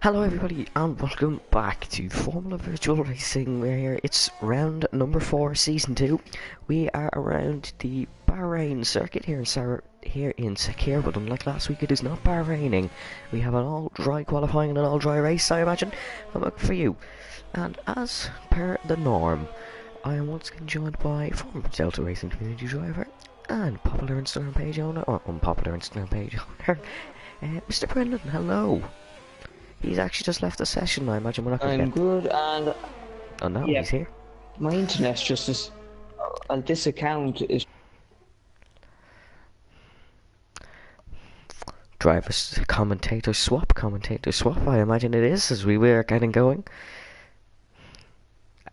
Hello everybody and welcome back to Formula Virtual Racing where it's round number 4 season 2. We are around the Bahrain circuit here in Sakir, but unlike last week it is not Bahraining. We have an all dry qualifying and an all dry race, I imagine. I'm up for you. And as per the norm, I am once again joined by former Delta Racing community driver and popular Instagram page owner, or unpopular Instagram page owner, Mr. Brendan. Hello. He's actually just left the session. I imagine we're not going to get... good, and Oh no, yeah, he's here. my internet's just as this account is Drivers, commentator swap, I imagine it is, as we were getting going.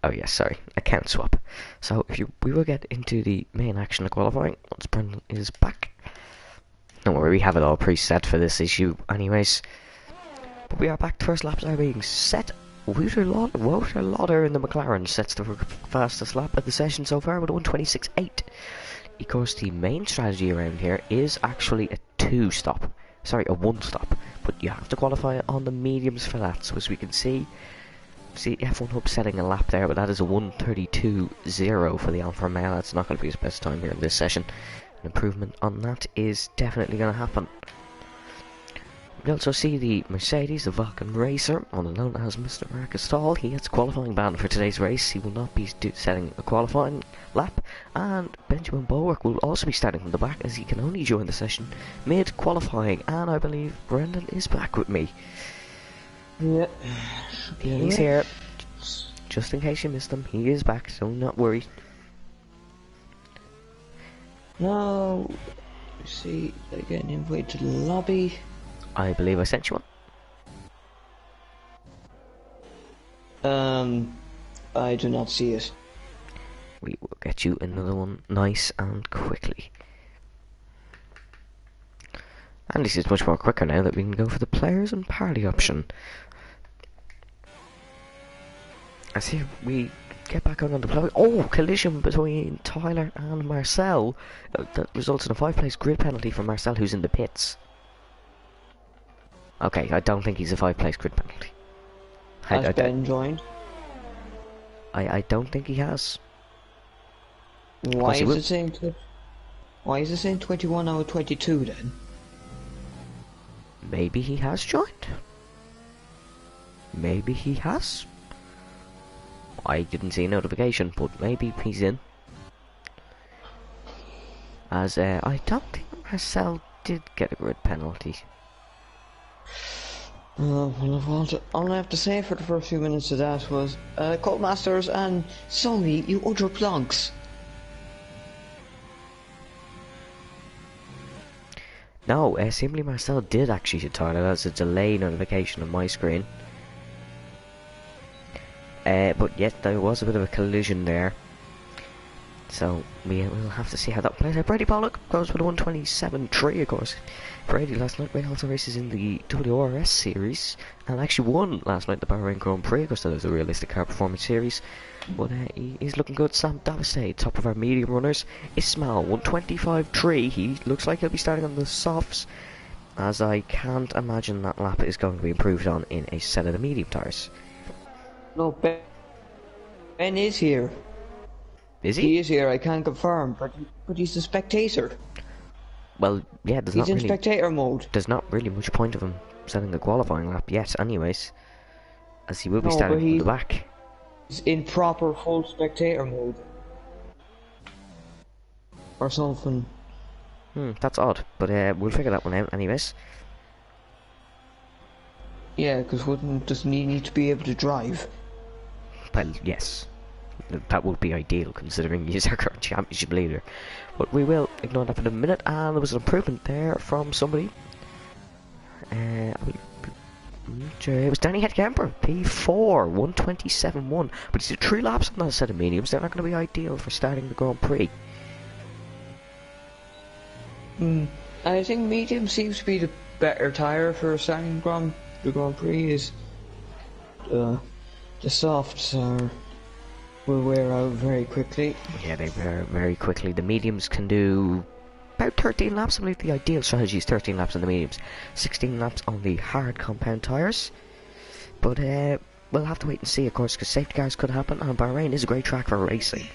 Oh yes, sorry, account swap. So we will get into the main action of qualifying once Brendan is back. Don't worry, we have it all preset for this issue anyways. But we are back. The first laps are being set. Wouter Lauder in the McLaren sets the fastest lap of the session so far with a 1:26.8. Of course, the main strategy around here is actually a one stop. But you have to qualify on the mediums for that. So as we can see F1 Hub setting a lap there, but that is a 1:32.0 for the Alfa Romeo. That's not going to be his best time here in this session. An improvement on that is definitely going to happen. We also see the Mercedes, the Vulcan Racer, also known as Mr. Marcus Stahl. He gets a qualifying ban for today's race. He will not be setting a qualifying lap. And Benjamin Bulwark will also be starting from the back, as he can only join the session mid-qualifying. And I believe Brendan is back with me. yeah. He's here. Just in case you missed him, he is back, so not worry. Now, see, they're getting invited to the lobby. I believe I sent you one. I do not see it. We will get you another one nice and quickly. And this is much more quicker now that we can go for the players and party option. I see we get back on the play. Oh, collision between Tyler and Marcel. That results in a 5-place grid penalty for Marcel, who's in the pits. Okay, I don't think he's a 5-place grid penalty. Has Ben joined? I don't think he has. Why is it saying 21 out of 22 then? Maybe he has joined. Maybe he has. I didn't see a notification, but maybe he's in. As I don't think Marcel did get a grid penalty. Well, all I have to say for the first few minutes of that was, Codemasters and Sony, you utter plonks. No, simply Marcel did actually hit Tyler. That's a delay notification on my screen. But yet there was a bit of a collision there. So we'll have to see how that plays out. Brady Pollock goes with a 1:27.3, of course. Brady last night ran also races in the WRS series and actually won last night the Bahrain Grand Prix, because that was a realistic car performance series. But he is looking good. Sam Davistay, top of our medium runners. Ismail 1:25.3. He looks like he'll be starting on the softs, as I can't imagine that lap is going to be improved on in a set of the medium tyres. No, Ben is here. Is he? He is here, I can't confirm, but he's a spectator. Well, yeah, he's in spectator mode. There's not really much point of him setting a qualifying lap yet, anyways, as he will be starting from the back. He's in proper full spectator mode. Or something. That's odd, but we'll figure that one out anyways. Yeah, because doesn't he need to be able to drive? Well, yes. That would be ideal, considering he's our current championship leader. But we will ignore that for a minute, and there was an improvement there from somebody. It was Danny Headcamper, P4, 1:27.1. But he's did 3 laps on that set of mediums. They're not going to be ideal for starting the Grand Prix. I think medium seems to be the better tyre for starting the Grand Prix. Is the softs will wear out very quickly. Yeah, they wear very quickly. The mediums can do about 13 laps. I believe the ideal strategy is 13 laps on the mediums, 16 laps on the hard compound tyres. But we'll have to wait and see, of course, because safety cars could happen, and Bahrain is a great track for racing.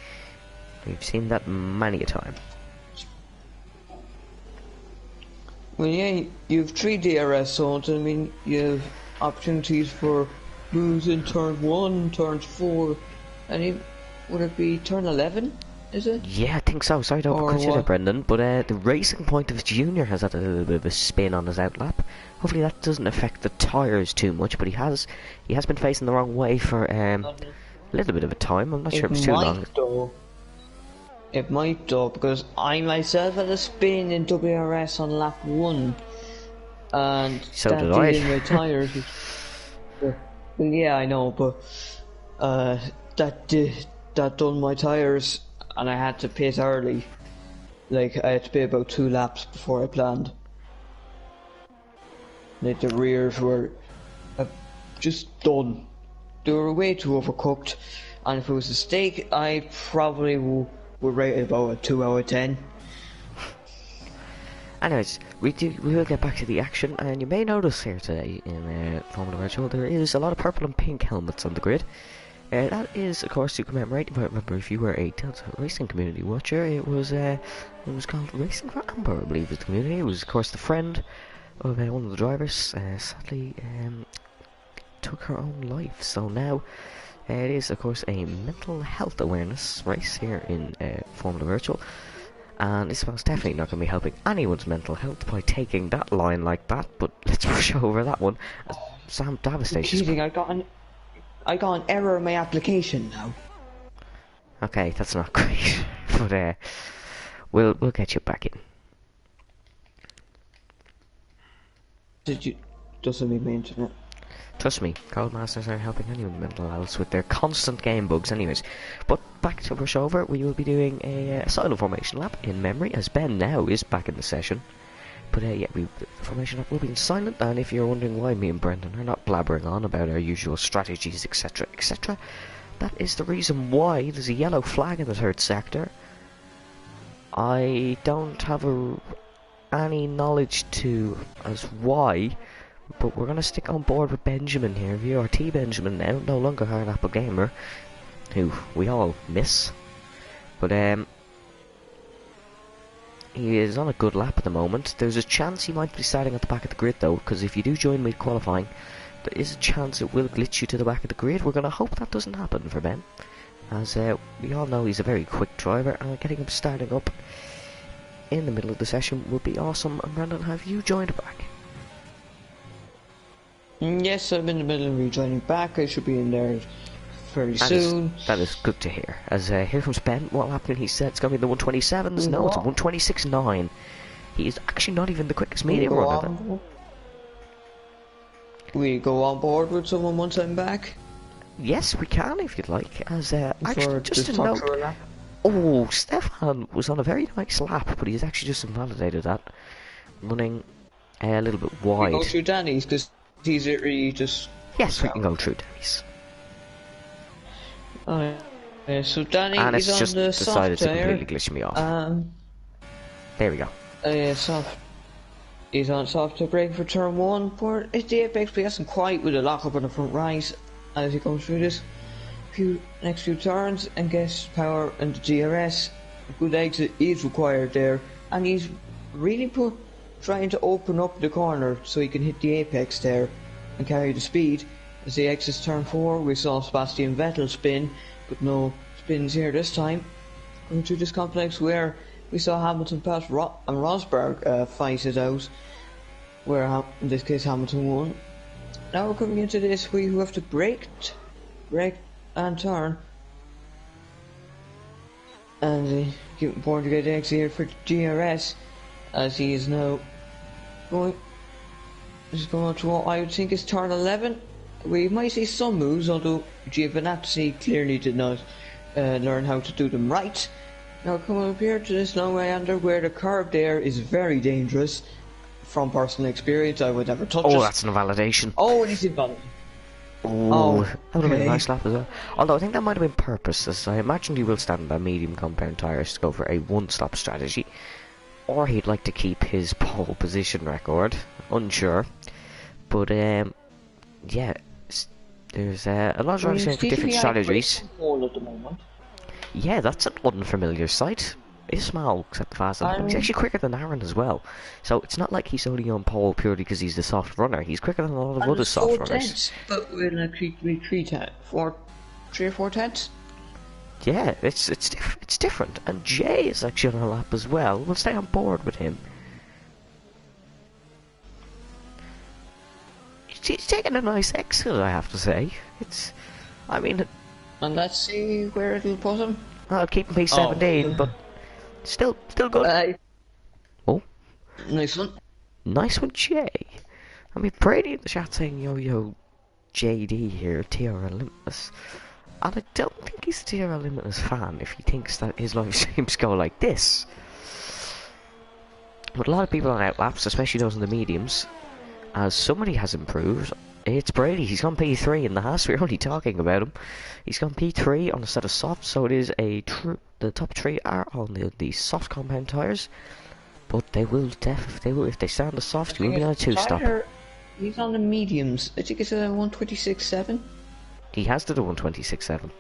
We've seen that many a time. Well, yeah, you've 3 DRS zones. I mean, you have opportunities for moves in turn 1, turns 4, and would it be turn 11? Is it? Yeah, I think so. Sorry to Or overcut you there, what? Brendan, but the Racing Point of Junior has had a little bit of a spin on his outlap. Hopefully that doesn't affect the tyres too much, but he has been facing the wrong way for a little bit of a time. I'm not sure It if it's too long. might though. It might though, because I myself had a spin in WRS on lap 1, and So that did did in I. my tyres. Well, yeah, I know, but that done my tyres, and I had to pit early. Like, I had to pit about 2 laps before I planned. Like, the rears were just done. They were way too overcooked, and if it was a steak, I probably would rate it about a 2 out of 10. Anyways, we will get back to the action, and you may notice here today in Formula Virtual there is a lot of purple and pink helmets on the grid. That is, of course, to commemorate. But remember, if you were a Delta Racing community watcher, it was called Racing for Amber, I believe, was the community. It was, of course, the friend of one of the drivers. Sadly, took her own life. So now it is, of course, a mental health awareness race here in Formula Virtual. And this one's definitely not going to be helping anyone's mental health by taking that line like that. But let's rush over that one. Sam Devastation. Cheating! I got an error in my application now. Okay, that's not great. But we'll get you back in. Did you? Doesn't mean my internet. Trust me, Codemasters are helping anyone with mental health with their constant game bugs anyways. But back to rush over, we will be doing a silent formation lap in memory, as Ben now is back in the session. But yeah, the formation lap will be in silent, and if you're wondering why me and Brendan are not blabbering on about our usual strategies, etc, etc, that is the reason why there's a yellow flag in the third sector. I don't have any knowledge to as why, but we're going to stick on board with Benjamin here, VRT Benjamin now, no longer Hard Apple Gamer, who we all miss. But he is on a good lap at the moment. There's a chance he might be starting at the back of the grid though, because if you do join mid-qualifying, there is a chance it will glitch you to the back of the grid. We're going to hope that doesn't happen for Ben, as we all know he's a very quick driver, and getting him starting up in the middle of the session would be awesome. And Brandon, have you joined back? Yes, I'm in the middle of rejoining back. I should be in there very soon. That is good to hear. As here comes Ben. What happened? He said it's going to be the 127s. No, it's a 126.9. He is actually not even the quickest medium runner. We go on board with someone once I'm back? Yes, we can if you'd like. As actually, just a talk note. through a lap. Oh, Stefan was on a very nice lap, but he's actually just invalidated that, running a little bit wide. We go through Danny's because he's really just. Yes, we can go through Danny's. So Danny And is it's on just the decided soft to tire. completely glitch me off. There we go. Soft. He's on soft to brake for turn 1, but it's the apex, but he hasn't quite with a lock up on the front right as he goes through this next few turns and gets power and the DRS. A good exit is required there, and he's really trying to open up the corner so he can hit the apex there and carry the speed. As he exits turn 4, we saw Sebastian Vettel spin, but no spins here this time. Going through this complex where we saw Hamilton pass and Rosberg fight it out, where in this case Hamilton won. Now we're coming into this we have to brake and turn, and getting born to get exit here for GRS, as he is now going to what I would think is turn 11. We might see some moves, although Giovinazzi clearly did not learn how to do them right. Now coming up here to this long way under where the curve there is very dangerous. From personal experience, I would never touch it. Oh, that's an invalidation. Oh, and he's invalid. Oh, that would have been a nice lap as well. Although I think that might have been purpose, as I imagine he will stand on medium compound tyres to go for a one-stop strategy. Or he'd like to keep his pole position record. Unsure. But, yeah, There's a lot of I drivers mean, going for different CTVI brake strategies. control at the moment. Yeah, that's an unfamiliar sight. Ismail fast and I he's mean, actually quicker than Aaron as well. So it's not like he's only on pole purely because he's the soft runner. He's quicker than a lot of and other it's soft four runners. tenths, but we're like three or four tenths. Yeah, it's different. And Jay is actually on a lap as well. We'll stay on board with him. He's taking a nice exit, I have to say. I mean, And let's see where it'll put him. I'll keep him P17, but still good. Oh, Nice one. nice one, Jay. I mean, Brady in the chat saying, yo, JD here, TRL Limitless. And I don't think he's a TRL Limitless fan if he thinks that his live streams go like this. But a lot of people on outlaps, especially those in the mediums, as somebody has improved, it's Brady. He's gone P3 in the Haas. We're only talking about him. He's gone P3 on a set of softs, so it is the top three are on the soft compound tyres. But they will if they stay on the soft, you will be on a two-stop. He's on the mediums. I think it's a 126.7. He has done a 126.7.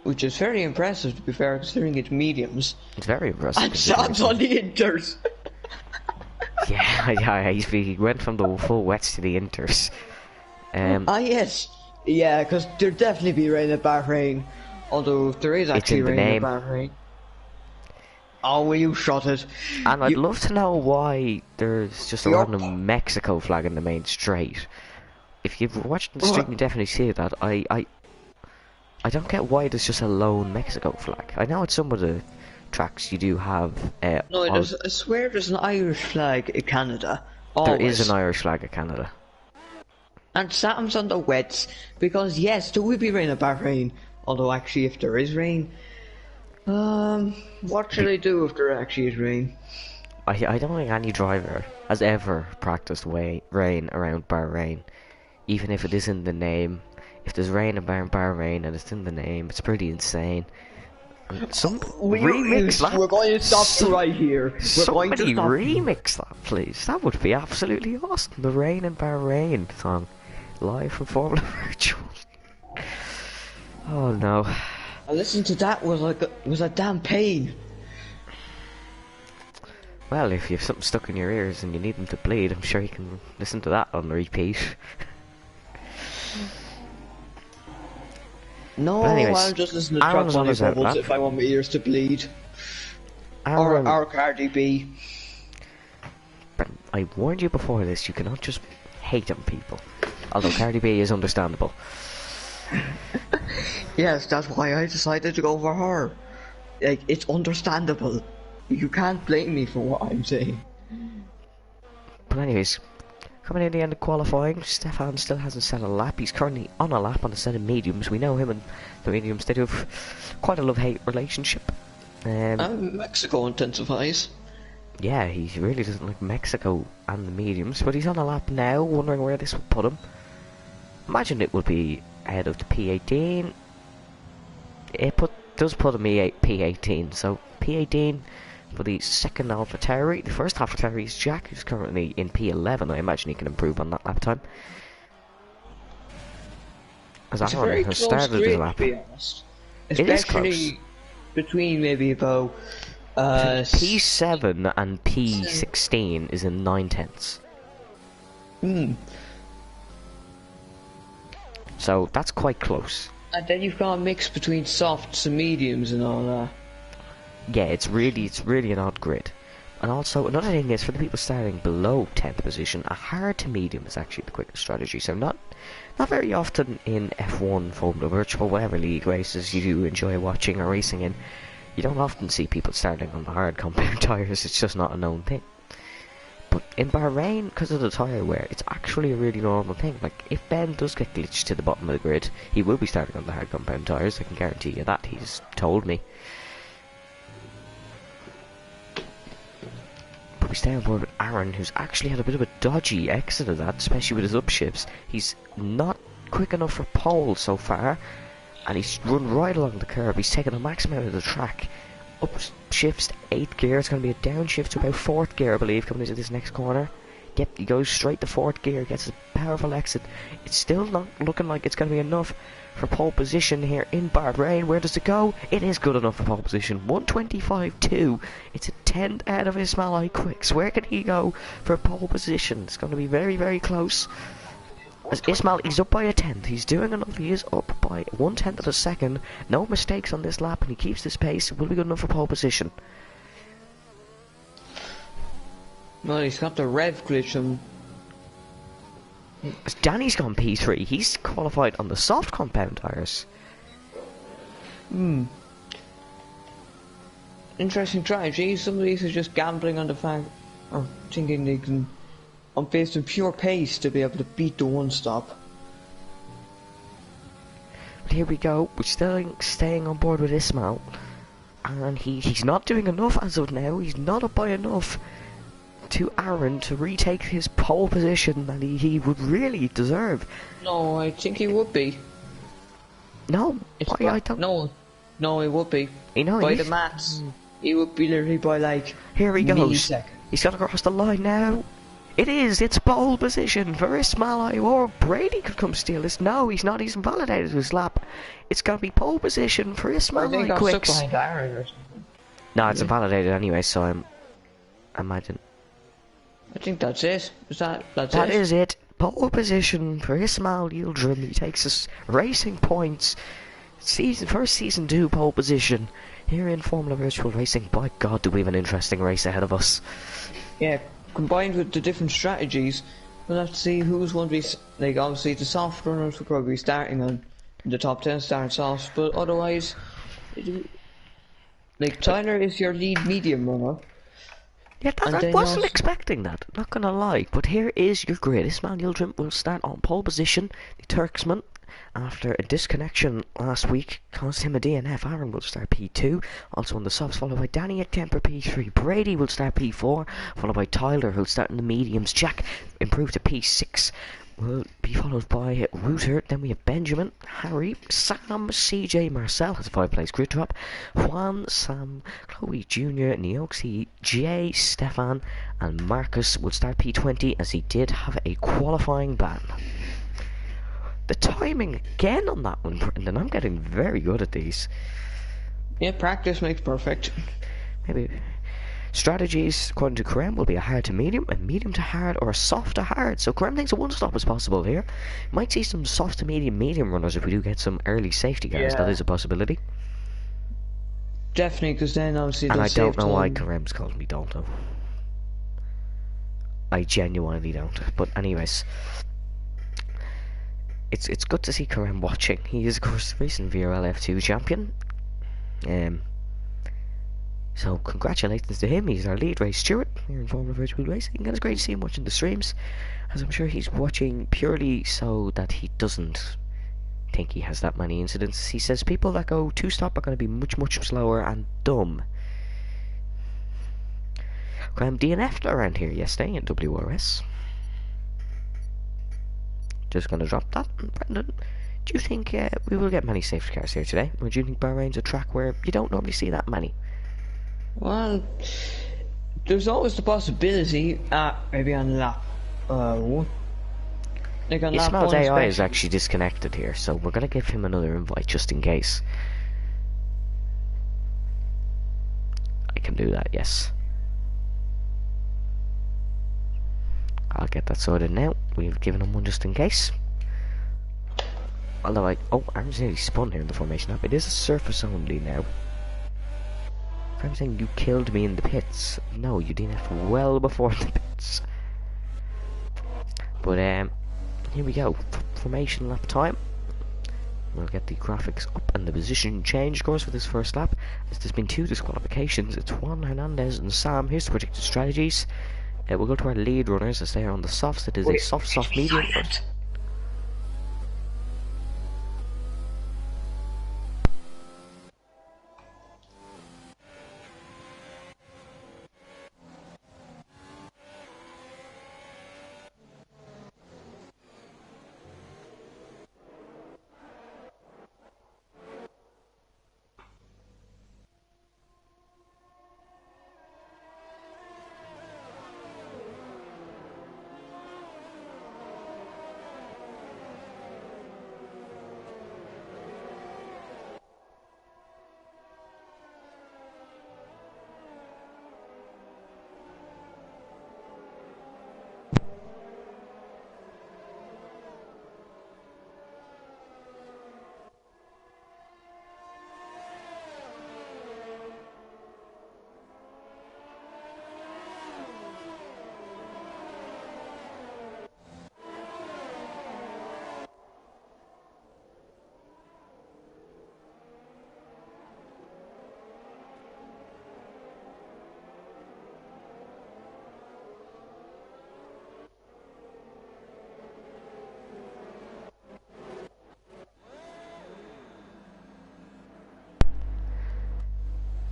Which is very impressive, to be fair, considering it's mediums. It's very impressive. And Sam's on the inters. Yeah, he went from the full wets to the inters. Yes. Yeah, because there'll definitely be rain at Bahrain. Although there is actually rain at Bahrain. Oh, will you shot it? And I'd love to know why there's just a random Mexico flag in the main straight. If you've watched the stream, you definitely see that. I don't get why there's just a lone Mexico flag. I know it's some of the tracks you do have. No, I swear there's an Irish flag in Canada. Always. There is an Irish flag in Canada. And Sam's on the wets, because yes, there will be rain at Bahrain. Although actually, if there is rain, what should I do if there actually is rain? I don't think any driver has ever practiced rain around Bahrain. Even if it is in the name. If there's rain around Bahrain and it's in the name, it's pretty insane. Remix that. We're going to stop right here. Somebody remix that, please. That would be absolutely awesome. The Rain in Bahrain song, live from Formula Virtual. Oh no! I listened to that was a damn pain. Well, if you have something stuck in your ears and you need them to bleed, I'm sure you can listen to that on repeat. No, anyways, I'll just listen to Truck Money Bubbles if I want my ears to bleed. Or Cardi B. But I warned you before this, you cannot just hate on people. Although Cardi B is understandable. Yes, that's why I decided to go for her. Like, it's understandable. You can't blame me for what I'm saying. But anyways, coming in the end of qualifying, Stefan still hasn't set a lap. He's currently on a lap on a set of mediums. We know him and the mediums, they do have quite a love-hate relationship. Mexico intensifies. Yeah, he really doesn't like Mexico and the mediums, but he's on a lap now, wondering where this will put him. Imagine it would be ahead of the P18. It does put him P18, so P18 for the second AlphaTauri. The first AlphaTauri is Jack, who's currently in P11. I imagine he can improve on that lap time. As Aaron has started his lap. To be honest. Especially between maybe about P7 and P16 is in 9/10. So that's quite close. And then you've got a mix between softs and mediums and all that. Yeah, it's really an odd grid. And also, another thing is, for the people starting below 10th position, a hard to medium is actually the quickest strategy. So not very often in F1, Formula Virtual, whatever league races you do enjoy watching or racing in, you don't often see people starting on the hard compound tyres. It's just not a known thing. But in Bahrain, because of the tyre wear, it's actually a really normal thing. Like, if Ben does get glitched to the bottom of the grid, he will be starting on the hard compound tyres. I can guarantee you that. He's told me. But we stay on board with Aaron, who's actually had a bit of a dodgy exit of that, especially with his upshifts. He's not quick enough for pole so far, and he's run right along the curb. He's taken the maximum out of the track. Upshifts to 8th gear. It's going to be a downshift to about 4th gear, I believe, coming into this next corner. Yep, he goes straight to fourth gear, gets a powerful exit. It's still not looking like it's going to be enough for pole position here in Bahrain. Where does it go? It is good enough for pole position. 125.2. It's a tenth out of Ismail Quicks. Where can he go for pole position? It's going to be very, very close. As Ismail, he's up by a tenth. He's doing enough. He is up by 1/10 of a second. No mistakes on this lap, and he keeps this pace. It will be good enough for pole position. Well, he's got the rev glitch on. As Danny's gone P3, he's qualified on the soft compound tyres. Interesting strategy. Some of these are just gambling on the fact, or thinking they can, on based on pure pace, to be able to beat the one stop. But here we go. We're still staying on board with Ismail. And he's not doing enough as of now. He's not up by enough to Aaron to retake his pole position that he would really deserve. No, I think he would be. No, I don't. No, he would be. You know, by the maths, he would be literally by like. Here he goes. Millisecond. He's got to cross the line now. It's pole position for Ismail, or Brady could come steal this. No, he's not. He's invalidated his lap. It's got to be pole position for Ismail Quicks. Stuck behind Aaron or something. No, it's invalidated anyway, so I imagine. I think that's it. That's That it? is it. Pole position for Ismail Yildirim. He takes us racing points. First season 2 pole position here in Formula Virtual Racing. By God, do we have an interesting race ahead of us. Yeah, combined with the different strategies, we'll have to see who's going to be. Like, obviously, the soft runners will probably be starting on the top 10 start soft, but otherwise, like, Tyler is your lead medium runner. Yeah, I wasn't expecting that, not gonna lie. But here is your grid. Ismail Yildirim will start on pole position. The Turksman, after a disconnection last week, caused him a DNF. Aaron will start P2. Also on the softs, followed by Danny at Kemper P3. Brady will start P4, followed by Tyler, who'll start in the mediums. Jack improved to P6. Will be followed by Rooter. Then we have Benjamin, Harry, Sam, CJ, Marcel has a 5-place grid drop. Juan, Sam, Chloe Jr., Neoxy, Jay, Stefan, and Marcus will start P20 as he did have a qualifying ban. The timing again on that one, Brendan. I'm getting very good at these. Yeah, practice makes perfect. Maybe. Strategies, according to Karem, will be a hard to medium, a medium to hard, or a soft to hard. So Karem thinks a one-stop is possible here. Might see some soft to medium runners if we do get some early safety cars. Yeah. That is a possibility. Definitely, because then obviously And they'll I don't know save why time. Karem's calls me Dalto. I genuinely don't. But anyways, it's good to see Karem watching. He is, of course, the recent VRL F2 champion. So congratulations to him. He's our lead race steward here in Formula Virtual Racing, and it's great to see him watching the streams, as I'm sure he's watching purely so that he doesn't think he has that many incidents. He says people that go two-stop are going to be much slower and dumb. Graham DNF'd around here yesterday in WRS. Just going to drop that. And Brendan, do you think we will get many safety cars here today? Or do you think Bahrain's a track where you don't normally see that many? Well, there's always the possibility, maybe on lap 1. Like on lap Ismail's 1 AI is especially. actually disconnected here, so we're going to give him another invite just in case. I can do that, yes. I'll get that sorted now. We've given him one just in case. Although I'm nearly spun here in the formation app. It is a surface only now. I'm saying you killed me in the pits. No, you DNF'd well before the pits. But here we go. Formation lap time. We'll get the graphics up and the position change, of course, for this first lap. As there's been 2 disqualifications. It's Juan Hernandez and Sam. Here's the predicted strategies. We'll go to our lead runners as they are on the softs. It is a soft medium.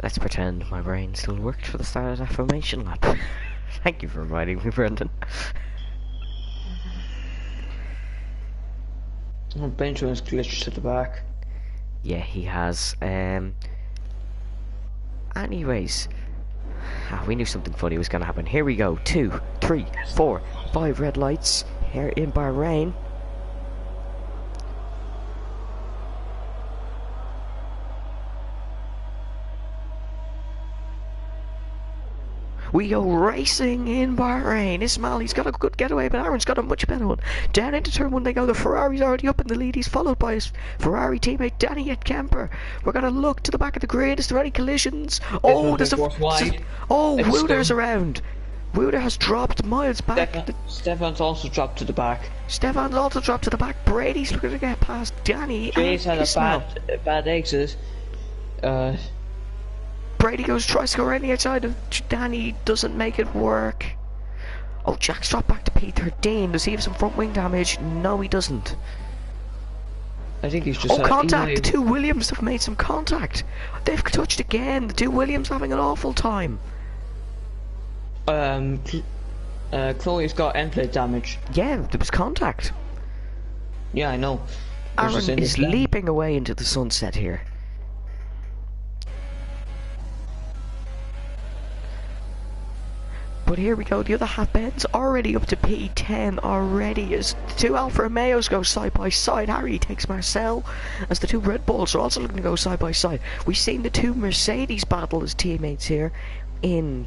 Let's pretend my brain still worked for the start of that formation lap. Thank you for reminding me, Brendan. Oh, Benjamin's glitched to the back. Yeah, he has. Anyways, we knew something funny was gonna happen. Here we go. 2, 3, 4, 5 red lights here in Bahrain. We go racing in Bahrain. Ismaili's got a good getaway, but Aaron's got a much better one. Down into turn 1 they go. The Ferrari's already up in the lead. He's followed by his Ferrari teammate Danny Kemper. We're going to look to the back of the grid. Is there any collisions? Oh, there's a... Oh, Wooder's around. Wooder has dropped miles back. Stefan's also dropped to the back. Stefan's also dropped to the back. Brady's looking to get past Danny. Jay's had a bad exit. Brady goes try score on the outside of Danny, doesn't make it work. Oh, Jack's dropped back to P13. Does he have some front wing damage? No, he doesn't. I think he's just... Oh, contact! The two Williams have made some contact. They've touched again. The two Williams having an awful time. Chloe's got end plate damage. Yeah, there was contact. Yeah, I know. Aaron is leaping away into the sunset here. But here we go, the other half Ben's already up to P10 already as the two Alfa Romeos go side by side. Harry takes Marcel as the two Red Bulls are also looking to go side by side. We've seen the two Mercedes battle as teammates here in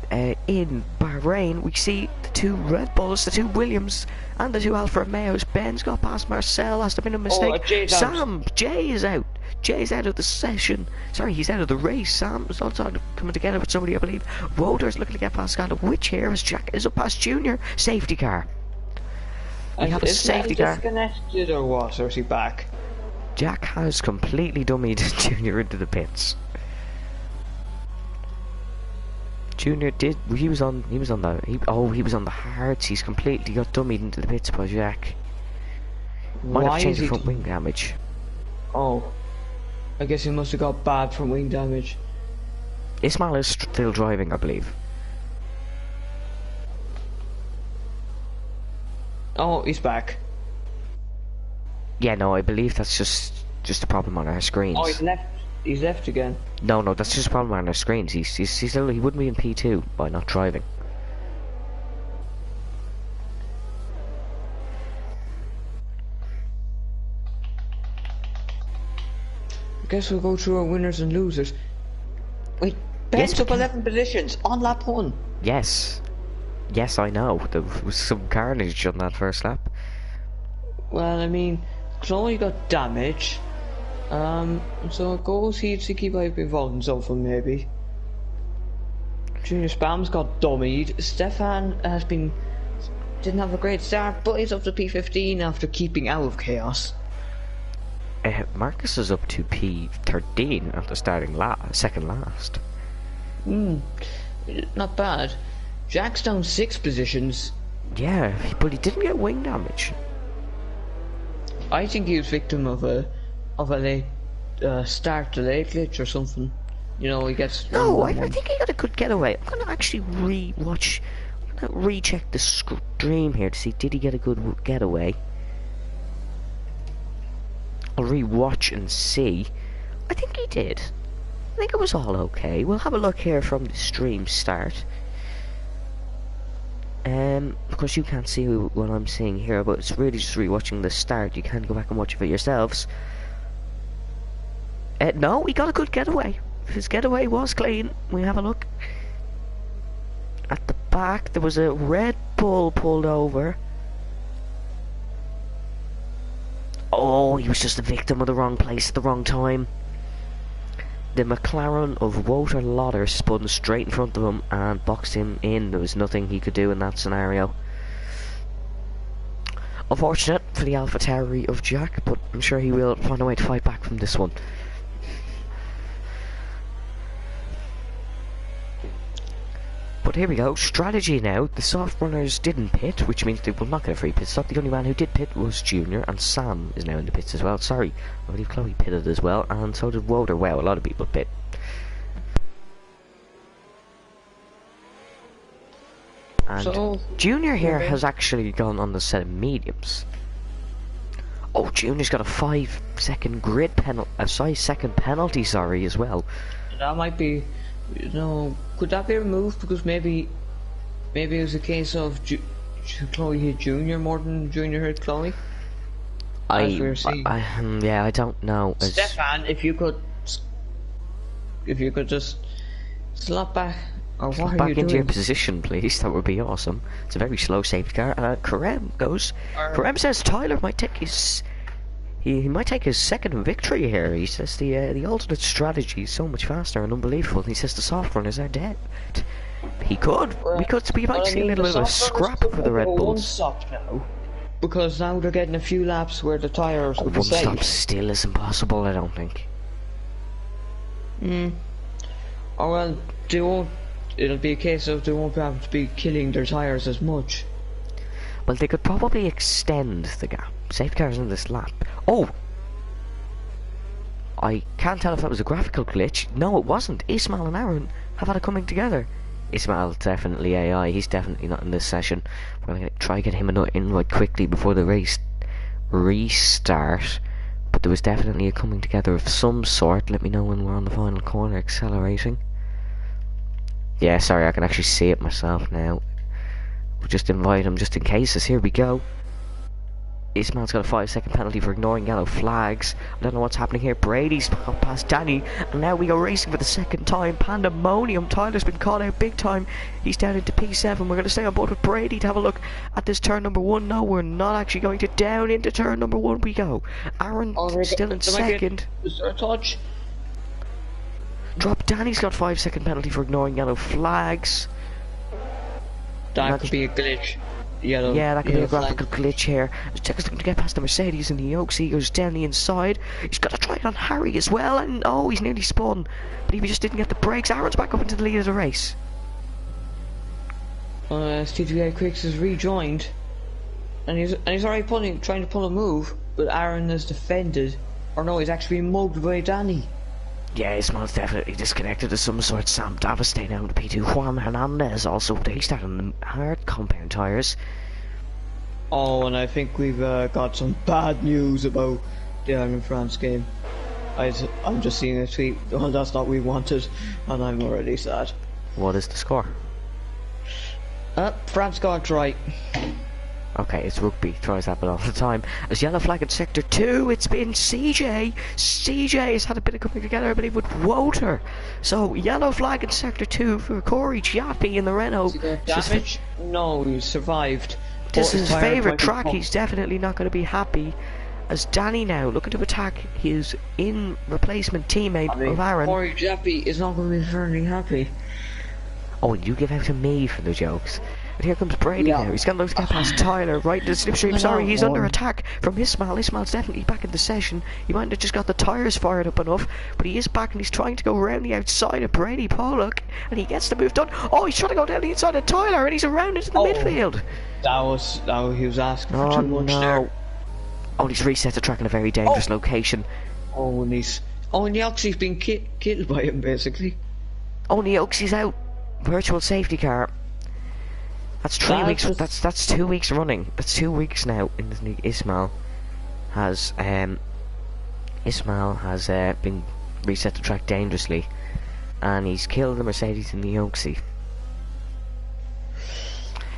Bahrain. We see the two Red Bulls, the two Williams and the two Alfa Romeos. Ben's got past Marcel. Has there been a mistake? Jay is out. Jay's out of the session. Sorry, he's out of the race. Sam's also coming together with somebody, I believe. Woder's looking to get past Scott. Which here as Jack is up past Junior. Safety car. We have a safety car. Disconnected or what? Or is he back? Jack has completely dummied Junior into the pits. Junior did. He was on the hards. He's completely got dummied into the pits by Jack. Might have changed the front wing damage. Oh. I guess he must have got bad from wing damage. Ismail is still driving, I believe. Oh, he's back. Yeah, no, I believe that's just a problem on our screens. Oh, he's left again. No, that's just a problem on our screens. He wouldn't be in P2 by not driving. I guess we'll go through our winners and losers. Wait, Ben's up 11 positions on lap 1. Yes, I know. There was some carnage on that first lap. Well, I mean, Chloe got damage. So it goes he might be involved in something maybe. Junior Spam's got dummied. Stefan didn't have a great start, but he's up to P15 after keeping out of chaos. Marcus is up to P13 after starting second last. Not bad. Jack's down 6 positions. Yeah, but he didn't get wing damage. I think he was victim of a late start delay glitch or something. You know, he gets... No, I think he got a good getaway. I'm gonna actually re-watch... I'm gonna recheck the stream here to see did he get a good getaway. I'll re-watch and see. I think he did. I think it was all okay. We'll have a look here from the stream start. Of course you can't see what I'm seeing here, but it's really just re-watching the start. You can go back and watch it for yourselves. No, he got a good getaway. His getaway was clean. We have a look. At the back, there was a Red Bull pulled over. Oh, he was just a victim of the wrong place at the wrong time. The McLaren of Walter Lauder spun straight in front of him and boxed him in. There was nothing he could do in that scenario. Unfortunate for the AlphaTauri of Jack, but I'm sure he will find a way to fight back from this one. But here we go, strategy now. The soft runners didn't pit, which means they will not get a free pit stop. The only man who did pit was Junior, and Sam is now in the pits as well. Sorry, I believe Chloe pitted as well, and so did Woder. Wow, a lot of people pit. And So, Junior here maybe. has actually gone on the set of mediums. Oh, Junior's got a 5-second grid penalty, a 5-second penalty, sorry, as well. That might be, could that be removed? Because maybe it was a case of Chloe hit Junior more than Junior hit Chloe. Yeah, I don't know. Stefan, if you could just slap back, or what Slot are back you into doing? your position, please. That would be awesome. It's a very slow safety car. Karem goes. Karem says Tyler might take his. He might take his second victory here. He says the alternate strategy is so much faster and unbelievable. He says the soft runners are dead. He could. We might see a little bit of a scrap for the Red One Bulls. stop now, because now they're getting a few laps where the tires will be One stop safe. still is impossible, I don't think. Oh well, they won't. It'll be a case of they won't have to be killing their tires as much. Well, they could probably extend the gap. Safety cars in this lap. Oh! I can't tell if that was a graphical glitch. No, it wasn't. Ismail and Aaron have had it coming together. Ismail definitely AI. He's definitely not in this session. We're going to try to get him an invite quickly before the race restart. But there was definitely a coming together of some sort. Let me know when we're on the final corner accelerating. Yeah, sorry, I can actually see it myself now. We'll just invite him just in cases. Here we go. Ismail's got a 5-second penalty for ignoring yellow flags. I don't know what's happening here. Brady's gone past Danny, and now we go racing for the second time. Pandemonium. Tyler's been caught out big time. He's down into P7. We're going to stay on board with Brady to have a look at this turn number 1. No, we're not actually going to. Down into turn number 1 we go. Aaron still in second. Is there a touch? Drop. Danny's got 5-second penalty for ignoring yellow flags. That could be a glitch. Yeah, that could be a graphical glitch here. Checkers looking to get past the Mercedes and the Oaks. He goes down the inside. He's got to try it on Harry as well, and oh, he's nearly spun. But he just didn't get the brakes. Aaron's back up into the lead of the race. TGA Quicks has rejoined, and he's already trying to pull a move, but Aaron has defended, or no, he's actually been mugged by Danny. Yeah, Ismail's definitely disconnected of some sort. Sam Daviste now to P2. Juan Hernandez also. They start on the hard compound tyres. Oh, and I think we've got some bad news about the Ireland-France game. I'm just seeing a tweet. Oh, that's not what we wanted, and I'm already sad. What is the score? France got it right. Okay, it's rugby. Tries that bit all the time. As yellow flag in sector 2, it's been CJ. CJ has had a bit of coming together, I believe, with Woter. So, yellow flag in sector 2 for Corey Chiappi in the Renault. Damage? No, he survived. This is his favourite track. He's definitely not going to be happy. As Danny now looking to attack his replacement teammate of Aaron. Corey Chiappi is not going to be very happy. Oh, you give out to me for the jokes. And here comes Brady now. He's going to get past Tyler right into the slipstream. Sorry, he's under attack from Ismail. Ismail's definitely back in the session. He might have just got the tyres fired up enough, but he is back and he's trying to go around the outside of Brady Pollock, and he gets the move done. Oh, he's trying to go down the inside of Tyler, and he's around into the midfield. He was asking for too much there. Oh, he's reset the track in a very dangerous location. And the Oxy's been killed by him, basically. Only Oxy's out. Virtual safety car. That's 3 weeks. That's 2 weeks running. That's 2 weeks now in this league. Ismail has been reset the track dangerously, and he's killed the Mercedes in the Oaksy.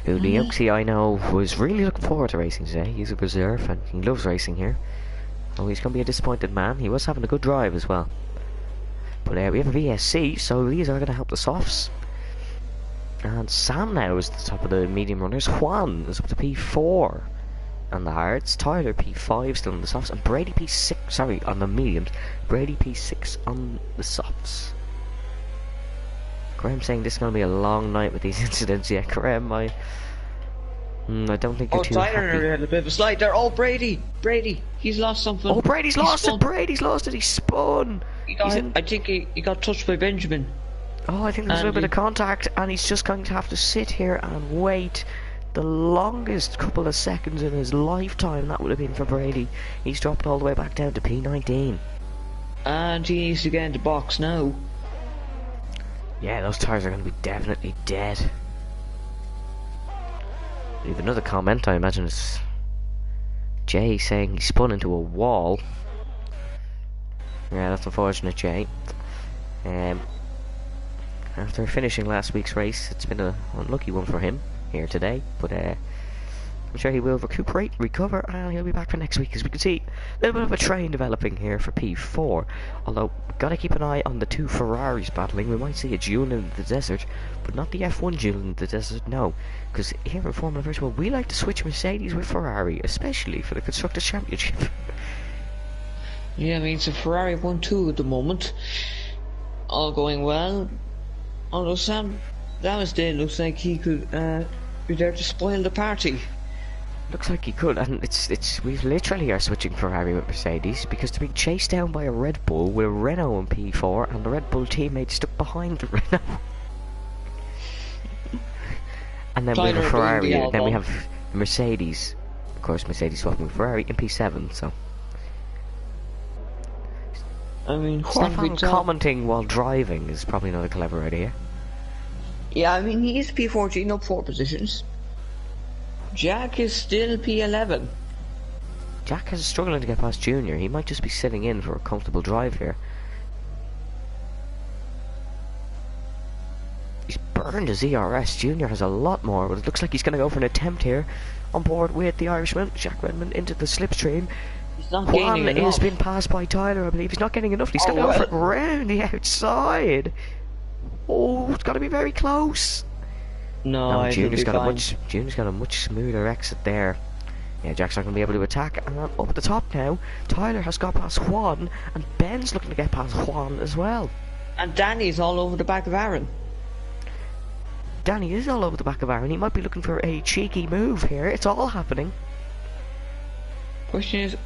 Who the Oaksy I know was really looking forward to racing today. He's a reserve and he loves racing here. Oh, he's going to be a disappointed man. He was having a good drive as well. But we have a VSC, so these are going to help the softs. And Sam now is at the top of the medium runners. Juan is up to P4 on the hards. Tyler P5 still on the softs. And Brady P6, sorry, on the mediums. Brady P6 on the softs. Graham saying this is going to be a long night with these incidents. Yeah, Graham, I don't think you're too Tyler happy. had a bit of a slide there. Oh, Brady, he's lost something. Oh, Brady's lost it. He spun. I think he got touched by Benjamin. Oh, I think there's a little bit of contact, and he's just going to have to sit here and wait the longest couple of seconds in his lifetime. That would have been for Brady. He's dropped all the way back down to P19. And he needs to get into box now. Yeah, those tyres are going to be definitely dead. We have another comment, I imagine it's Jay saying he spun into a wall. Yeah, that's unfortunate, Jay. After finishing last week's race, it's been an unlucky one for him here today, but I'm sure he will recuperate, recover, and he'll be back for next week. As we can see, a little bit of a train developing here for P4. Although, we've got to keep an eye on the two Ferraris battling. We might see a duel in the desert, but not the F1 duel in the desert, no. Because here in Formula Virtual, we like to switch Mercedes with Ferrari, especially for the Constructors' Championship. Yeah, I mean, it's a Ferrari 1-2 at the moment. All going well. Although Sam Damasday looks like he could be there to spoil the party. Looks like he could, and we literally are switching Ferrari with Mercedes because they're being chased down by a Red Bull with a Renault in P4 and the Red Bull teammate stuck behind the Renault. And then we have a Ferrari, and then we have Mercedes. Of course, Mercedes swapping with Ferrari in P7, so. I mean, Stefan commenting while driving is probably not a clever idea. Yeah, I mean, he is P14 up 4 positions. Jack is still P11. Jack is struggling to get past Junior. He might just be sitting in for a comfortable drive here. He's burned his ERS. Junior has a lot more, but it looks like he's going to go for an attempt here. On board with the Irishman, Jack Redmond into the slipstream. He's not Juan gaining enough. has been passed by Tyler, I believe. He's not getting enough. He's going to go for it round the outside. Oh, it's got to be very close. No, Junior's got a much smoother exit there. Yeah, Jack's not going to be able to attack. And up at the top now, Tyler has got past Juan, and Ben's looking to get past Juan as well. And Danny's all over the back of Aaron. Danny is all over the back of Aaron. He might be looking for a cheeky move here. It's all happening. Question is,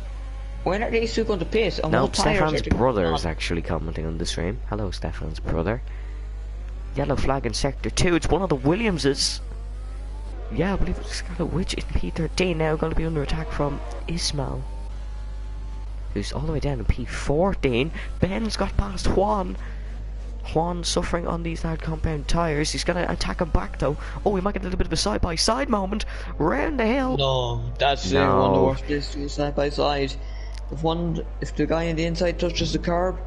when are these two going to piss? And no, what tires Stefan's are brother is actually commenting on the stream. Hello, Stefan's brother. Yellow flag in sector 2. It's one of the Williamses. Yeah, I believe it's Scarlet Witch in P13 now, going to be under attack from Ismail, who's all the way down in P14. Ben's got past Juan. Juan suffering on these hard compound tyres. He's going to attack him back though. Oh, we might get a little bit of a side-by-side moment. Round the hill. No, that's one of the worst places to do side-by-side. If the guy on the inside touches the curb,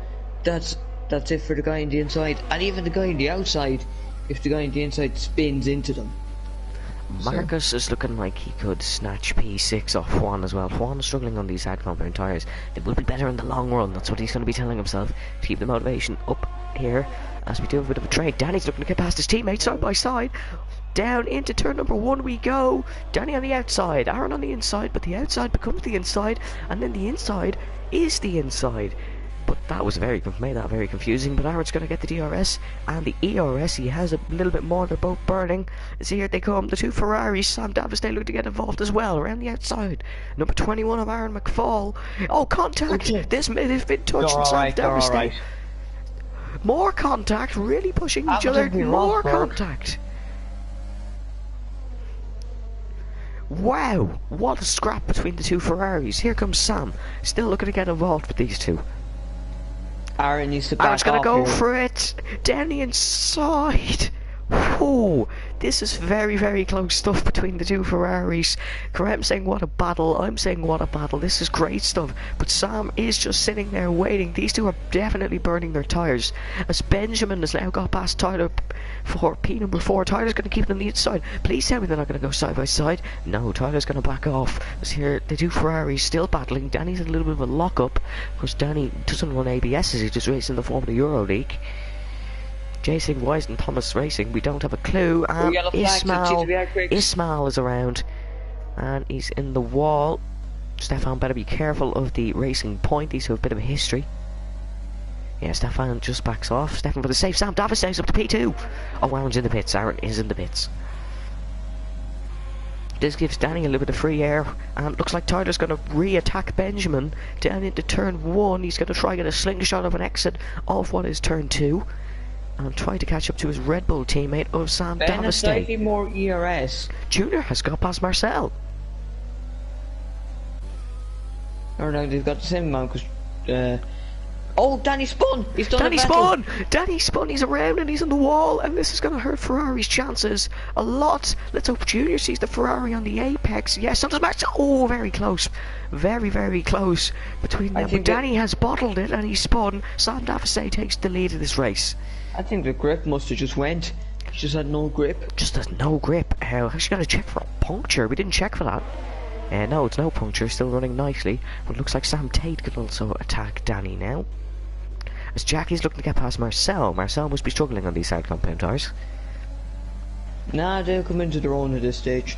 that's it for the guy on the inside. And even the guy on the outside, if the guy on the inside spins into them. Marcus is looking like he could snatch P6 off Juan as well. Juan's struggling on these hard compound tyres. They will be better in the long run. That's what he's going to be telling himself to keep the motivation up here as we do a bit of a trade. Danny's looking to get past his teammate side by side. Down into turn number 1 we go. Danny on the outside, Aaron on the inside, but the outside becomes the inside, and then the inside is the inside. But that was made that very confusing. But Aaron's going to get the DRS and the ERS. He has a little bit more. They're both burning. As here they come, the two Ferraris. Sam Davisday looking to get involved as well around the outside. Number 21 of Aaron McFall. Oh, contact! This may have been touching Sam Davisday. Right. More contact, really pushing each other. More contact. Wow, what a scrap between the two Ferraris. Here comes Sam, still looking to get involved with these two. Aaron needs to back Aaron's gonna go here. for it. Down the inside. Oh, this is very, very close stuff between the two Ferraris. Karem saying what a battle. I'm saying what a battle. This is great stuff. But Sam is just sitting there waiting. These two are definitely burning their tyres. As Benjamin has now got past Tyler for P number 4. Tyler's going to keep them on the inside. Please tell me they're not going to go side by side. No, Tyler's going to back off. As here, the two Ferraris still battling. Danny's in a little bit of a lock-up. Of course, Danny doesn't run ABS as he just races in the Formula Euro League. Jason Wise and Thomas Racing, we don't have a clue. And Ismail is around, and he's in the wall. Stefan better be careful of the racing point. These have a bit of a history. Yeah, Stefan just backs off. Stefan for the safe. Sam Davis stays up to P2. Oh, Aaron's in the pits. Aaron is in the pits. This gives Danny a little bit of free air, and looks like Tyler's going to re-attack Benjamin down into turn 1. He's going to try and get a slingshot of an exit off what is turn 2. And try to catch up to his Red Bull teammate of Sam Davisday. Ben has slightly more ERS. Junior has got past Marcel. Or no, they've got the same amount because Oh, Danny spun! He's done Danny a battle! spun! Danny spun, he's around and he's on the wall, and this is going to hurt Ferrari's chances a lot. Let's hope Junior sees the Ferrari on the apex. Yes, so does Max. Oh, very close. Very, very close between them. But Danny has bottled it and he spun. Sam Davise takes the lead of this race. I think the grip must have just went. He just had no grip. Just has no grip. Actually got to check for a puncture. We didn't check for that. No, it's no puncture. Still running nicely. But it looks like Sam Tate could also attack Danny now. As Jackie's looking to get past Marcel. Marcel must be struggling on these side compound tires. Nah, they'll come into their own at this stage.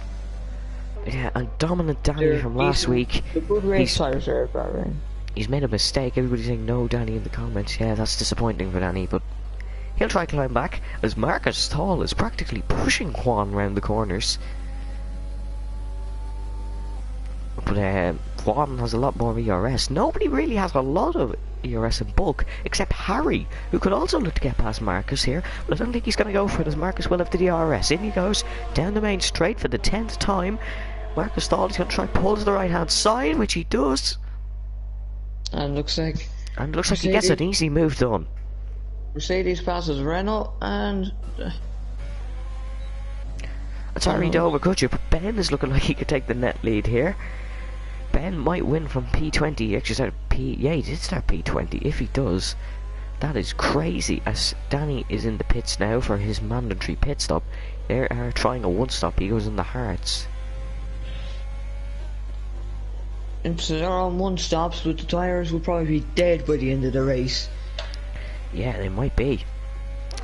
Yeah, and dominant Danny from last week. The good race tires are at Bahrain. He's made a mistake. Everybody's saying no Danny in the comments. Yeah, that's disappointing for Danny, but he'll try to climb back as Marcus Tall is practically pushing Juan round the corners. But Juan has a lot more ERS. Nobody really has a lot of ERS in bulk, except Harry, who could also look to get past Marcus here. But I don't think he's going to go for it, as Marcus will have the DRS. In he goes, down the main straight for the 10th time. Marcus thought he's going to try pull to the right-hand side, which he does. And looks like he gets an easy move done. Mercedes passes Renault and... Sorry, Dover, could you? But Ben is looking like he could take the net lead here. Ben might win from P20. He actually started yeah, he did start P20. If he does, that is crazy. As Danny is in the pits now for his mandatory pit stop. They are trying a one-stop. He goes in the hards. And so they're on one stops, but the tyres will probably be dead by the end of the race. Yeah, they might be.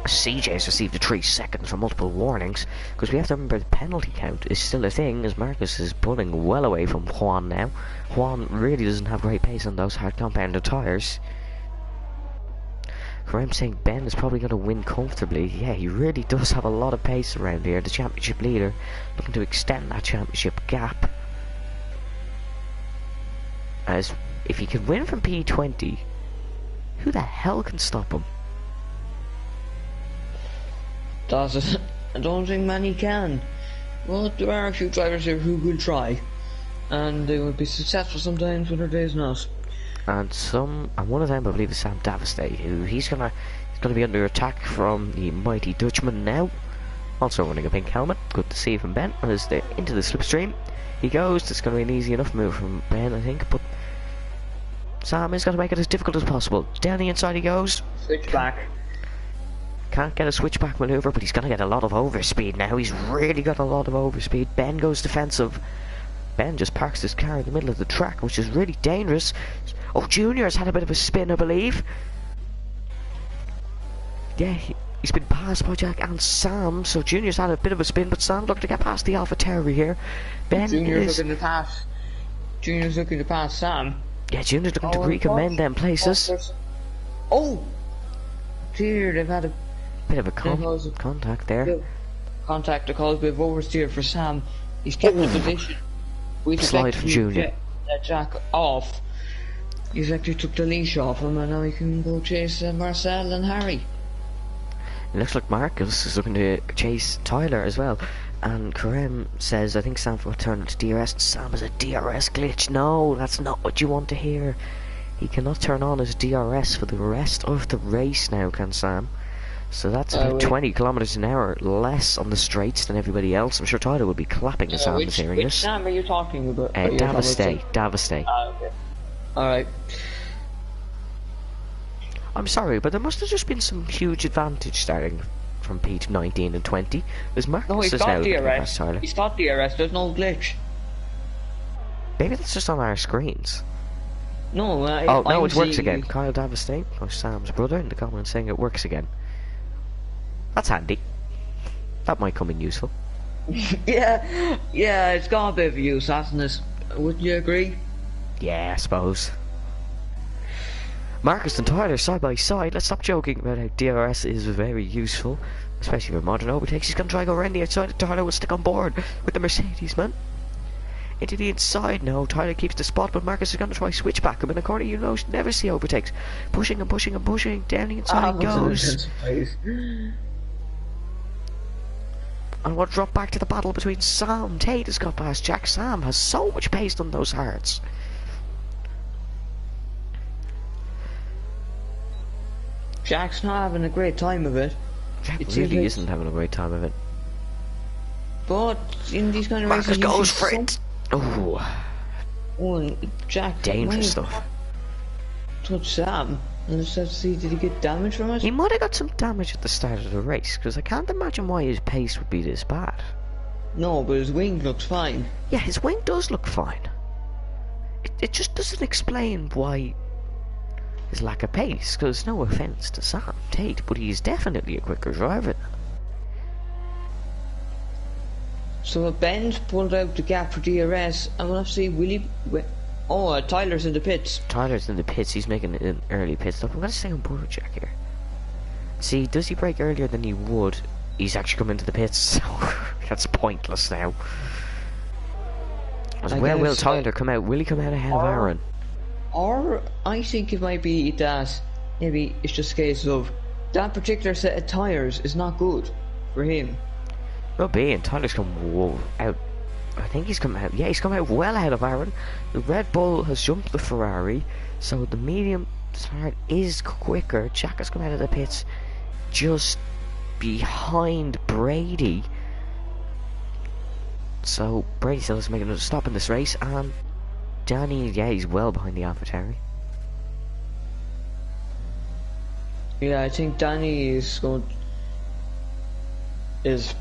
CJ's received the 3 seconds for multiple warnings, because we have to remember the penalty count is still a thing, as Marcus is pulling well away from Juan now. Juan really doesn't have great pace on those hard compounded tyres. I'm saying Ben is probably going to win comfortably. Yeah, he really does have a lot of pace around here. The championship leader looking to extend that championship gap. As if he can win from P20, who the hell can stop him? I don't think many can. But there are a few drivers here who will try. And they will be successful sometimes, other days not. And one of them I believe is Sam Daviste, who he's gonna be under attack from the mighty Dutchman now. Also running a pink helmet. Good to see from Ben as they're into the slipstream. He goes. It's gonna be an easy enough move from Ben, I think, but Sam is gonna make it as difficult as possible. Down the inside he goes. Switch back. Can't get a switchback maneuver, but he's going to get a lot of overspeed now. He's really got a lot of overspeed. Ben goes defensive. Ben just parks his car in the middle of the track, which is really dangerous. Oh, Junior's had a bit of a spin, I believe. Yeah, he's been passed by Jack and Sam, so Junior's had a bit of a spin, but Sam looking to get past the Alpha Tauri here. Junior's looking to pass Sam. Yeah, Junior's looking to recommend them places. Oh! Dear, they've had a bit of a contact there. Contact to cause a bit of oversteer for Sam. He's kept the position. We slide from Junior. Let Jack off. He's actually took the leash off him, and now he can go chase Marcel and Harry. It looks like Marcus is looking to chase Tyler as well. And Karem says, I think Sam forgot to turn to DRS. Sam has a DRS glitch. No, that's not what you want to hear. He cannot turn on his DRS for the rest of the race now, can Sam? So that's about 20 kilometers an hour less on the straights than everybody else. I'm sure Tyler will be clapping as Sam is hearing this. Which Sam are you talking about? Daviste. Okay. Alright. I'm sorry, but there must have just been some huge advantage starting from P19 and 20. As Marcus is now DRS. He's got DRS, there's no glitch. Maybe that's just on our screens. No, no, it works again. Kyle Daviste, or Sam's brother, in the comments saying it works again. That's handy. That might come in useful. yeah, it's got a bit of use, hasn't it? Wouldn't you agree? Yeah, I suppose. Marcus and Tyler side by side. Let's stop joking about how DRS is very useful, especially for modern overtakes. He's going to try to go around the outside. Tyler will stick on board with the Mercedes, man. Into the inside now. Tyler keeps the spot, but Marcus is going to try switch back him in a corner. You know, never see overtakes. Pushing and pushing and pushing. Down the inside he goes. And we'll drop back to the battle between Sam. Tate has got past Jack. Sam has so much pace on those hards. Jack's not having a great time of it. Jack It seems really like- isn't having a great time of it. But in these kind of Marcus races, you goes see for it. Oh, Oh, and Jack dangerous might have stuff. touched Sam. And let's have to see, did he get damage from it? He might have got some damage at the start of the race, because I can't imagine why his pace would be this bad. No, but his wing looks fine. Yeah, his wing does look fine. It just doesn't explain why his lack of pace, because no offence to Sam Tate, but he's definitely a quicker driver. So Ben's pulled out the gap for DRS. I'm gonna have to see, will he... Oh, Tyler's in the pits. Tyler's in the pits, he's making an early pit stop. I'm going to stay on board with Jack here. See, does he brake earlier than he would? He's actually come into the pits, so that's pointless now. As where will Tyler come out? Will he come out ahead of Aaron? Or I think it might be that maybe it's just a case of that particular set of tyres is not good for him. Well, being Tyler's come out. I think he's come out. Yeah, he's come out well ahead of Aaron. The Red Bull has jumped the Ferrari, so the medium start is quicker. Jack has come out of the pits just behind Brady. So Brady still has to make another stop in this race, and Danny, yeah, he's well behind the AlphaTauri. Yeah, I think Danny is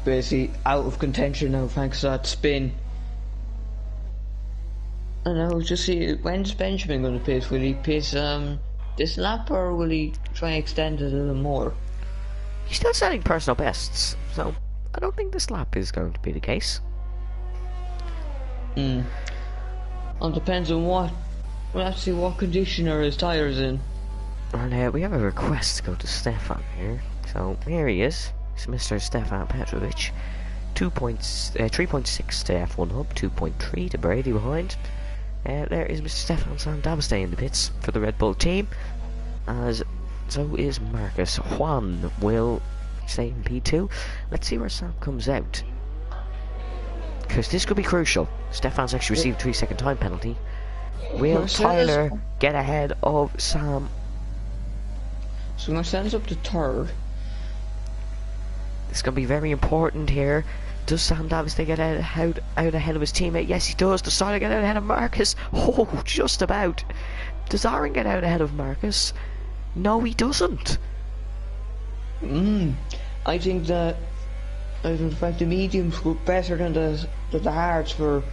basically out of contention now thanks to that spin. And I'll just see, when's Benjamin going to pace? Will he pace this lap, or will he try and extend it a little more? He's still setting personal bests, so I don't think this lap is going to be the case. It depends on what. We'll have to see what condition are his tyres in. And we have a request to go to Stefan here. So here he is. It's Mr. Stefan Petrovic. 3.6 to F1 Hub, 2.3 to Brady behind. There is Mr. Stefan Sandaviste in the pits for the Red Bull team. As so is Marcus. Juan will stay in P2. Let's see where Sam comes out, because this could be crucial. Stefan's actually received a 3-second time penalty. Will Tyler get ahead of Sam? So Mercedes up to third. It's going to be very important here. Does Sam Daviste get out ahead of his teammate? Yes, he does. Does Tyler get out ahead of Marcus? Oh, just about. Does Aaron get out ahead of Marcus? No, he doesn't. I think that, in fact, the mediums were better than the hards for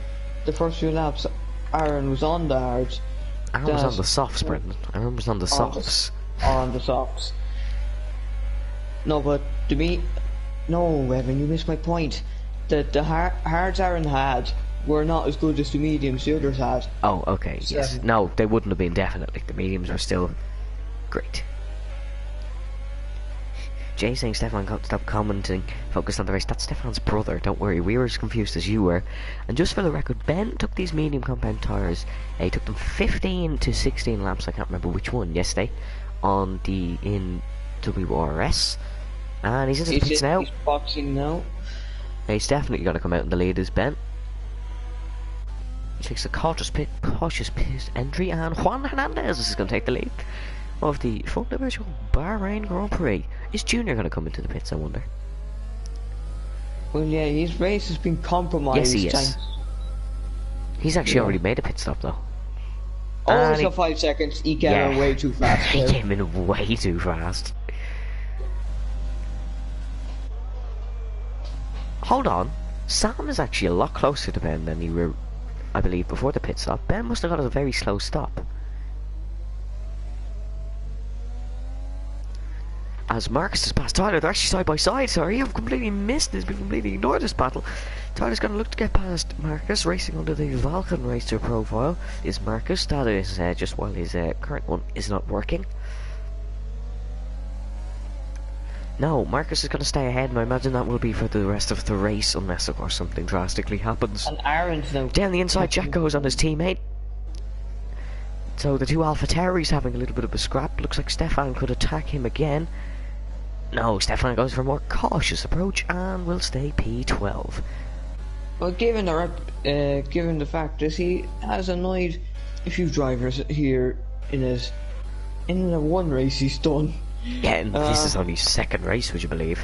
the first few laps. Aaron was on the hards. Aaron was on the softs, Brendan. Aaron was on the softs. On the softs. No, but no, Evan, you missed my point. The hards Aaron had were not as good as the mediums the others had. Oh, okay, yes. No, they wouldn't have been, definitely. The mediums were still great. Jay saying Stefan can't stop commenting, focus on the race. That's Stefan's brother, don't worry, we were as confused as you were. And just for the record, Ben took these medium compound tyres, he took them 15 to 16 laps, I can't remember which one, yesterday, in WRS. And he's in the pits now. He's boxing now. He's definitely going to come out in the lead as Ben. He takes a cautious pit entry, and Juan Hernandez is going to take the lead of the fundamental Bahrain Grand Prix. Is Junior going to come into the pits, I wonder? Well, yeah, his race has been compromised. Yes, he is. He's actually already made a pit stop, though. Oh, so 5 seconds. He came in way too fast. He came in way too fast. Hold on. Sam is actually a lot closer to Ben than you were, I believe, before the pit stop. Ben must have got a very slow stop. As Marcus has passed Tyler, they're actually side by side. Sorry, I've completely missed this. We've completely ignored this battle. Tyler's going to look to get past Marcus, racing under the Vulcan Racer profile. Is Marcus? That is just while his current one is not working. No, Marcus is going to stay ahead, and I imagine that will be for the rest of the race, unless, of course, something drastically happens. And Aaron's now down the inside, Jack goes on his teammate. So the two AlphaTauris having a little bit of a scrap. Looks like Stefan could attack him again. No, Stefan goes for a more cautious approach and will stay P12. Well, given the fact that he has annoyed a few drivers here in the one race he's done, Yeah, and this is only his second race, would you believe?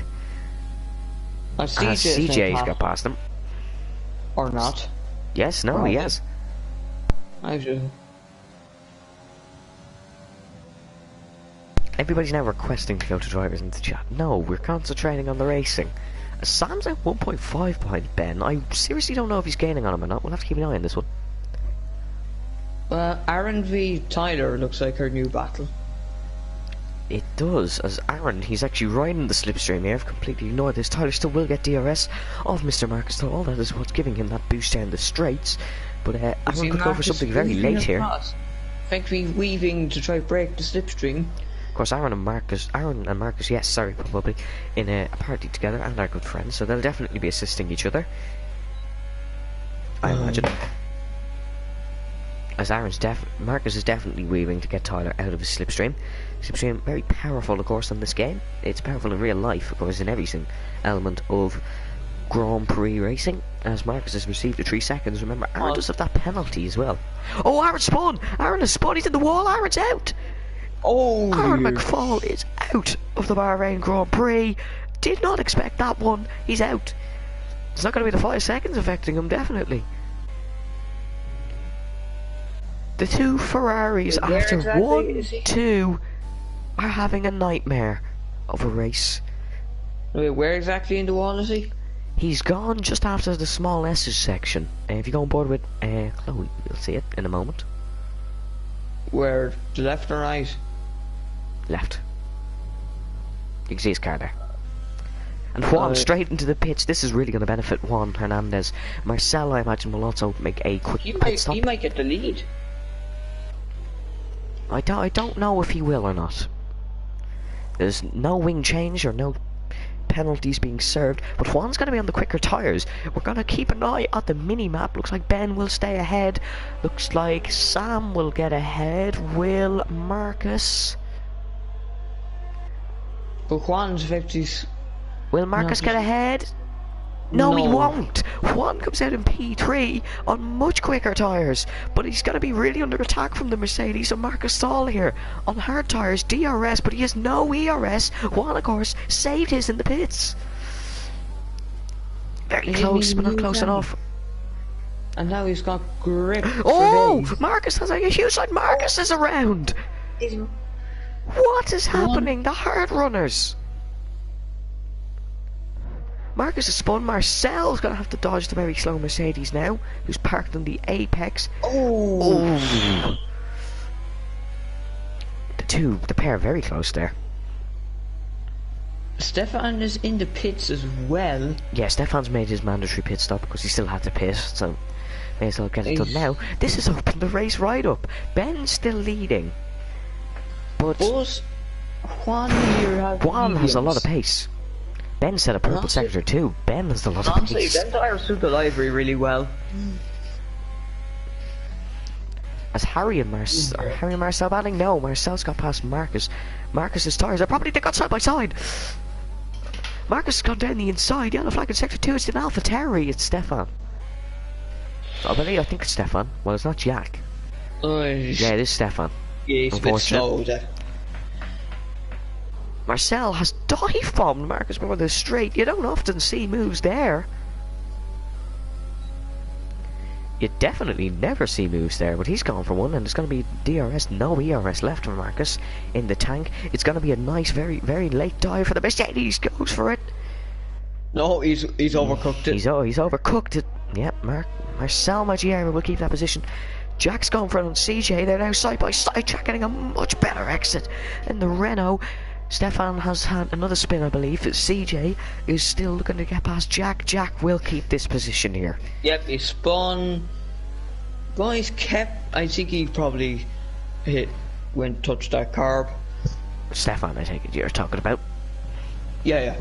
CJ's CJ's got past him. Or not. Yes, no, he has. I should. Everybody's now requesting to go to drivers in the chat. No, we're concentrating on the racing. Sam's at 1.5 behind Ben. I seriously don't know if he's gaining on him or not. We'll have to keep an eye on this one. Aaron v Tyler looks like her new battle. It does, as Aaron, he's actually riding the slipstream here. I've completely ignored this. Tyler still will get DRS of Mr. Marcus, though all that is what's giving him that boost down the straights. But Aaron could go for something very late here. Effectively weaving to try to break the slipstream. Of course, Aaron and Marcus, yes, sorry, probably, in a party together and are good friends, so they'll definitely be assisting each other. I imagine. As Marcus is definitely weaving to get Tyler out of his slipstream. Slipstream, very powerful, of course, in this game. It's powerful in real life, of course, in every single element of Grand Prix racing. As Marcus has received the 3 seconds, remember, Aaron does have that penalty as well. Oh, Aaron spun! Aaron has spun, he's in the wall, Aaron's out! Oh, Aaron McFall is out of the Bahrain Grand Prix. Did not expect that one. He's out. It's not going to be the 5 seconds affecting him, definitely. The two Ferraris, after exactly 1-2, are having a nightmare of a race. Wait, where exactly in the wall is he? He's gone just after the small S's section. If you go on board with Chloe, you'll see it in a moment. Where? The left or right? Left. You can see his car there. And Juan straight into the pits. This is really going to benefit Juan Hernandez. Marcel, I imagine, will also make a quick pit stop. He might get the lead. I don't know if he will or not. There's no wing change or no penalties being served, but Juan's going to be on the quicker tyres. We're going to keep an eye at the mini-map. Looks like Ben will stay ahead. Looks like Sam will get ahead. Will Marcus? But Juan's 50s. Will Marcus get ahead? No, he won't. Juan comes out in P3 on much quicker tyres, but he's going to be really under attack from the Mercedes. So Marcus Stall here on hard tyres, DRS, but he has no ERS. Juan, of course, saved his in the pits. Very close, but not close enough. And now he's got grip. Oh, Marcus has a huge side. Marcus is around. What is happening? The hard runners. Marcus has spun. Marcel's going to have to dodge the very slow Mercedes now, who's parked on the apex. Oh! The pair very close there. Stefan is in the pits as well. Yeah, Stefan's made his mandatory pit stop because he still had to pit, so may as well get it done now. This has opened the race right up. Ben's still leading, but Juan has a lot of pace. Ben set a purple sector too. Ben has a lot of pace. Ben tires suit the livery really well. As Harry and Marcel batting? No, Marcel's got past Marcus. Marcus's tyres are probably, they got side by side. Marcus has gone down the inside. Yellow flag in sector 2. It's an Alpha Terry. It's Stefan. I think it's Stefan. Well, it's not Jack. Yeah, it is Stefan. Yeah, he's a bit slow there. Marcel has dive bombed Marcus more than straight. You don't often see moves there. You definitely never see moves there, but he's gone for one, and it's going to be DRS, no ERS left for Marcus in the tank. It's going to be a nice, very, very late dive for the Mercedes. Goes for it. No, he's overcooked it. He's overcooked it. Yep, Marcel Maggiaro will keep that position. Jack's gone for it on CJ. They're now side by side. Jack getting a much better exit in the Renault. Stefan has had another spin, I believe. CJ is still looking to get past Jack. Jack will keep this position here. Yep, he spun. Boys kept. I think he probably touched that curb. Stefan, I take it you're talking about. Yeah.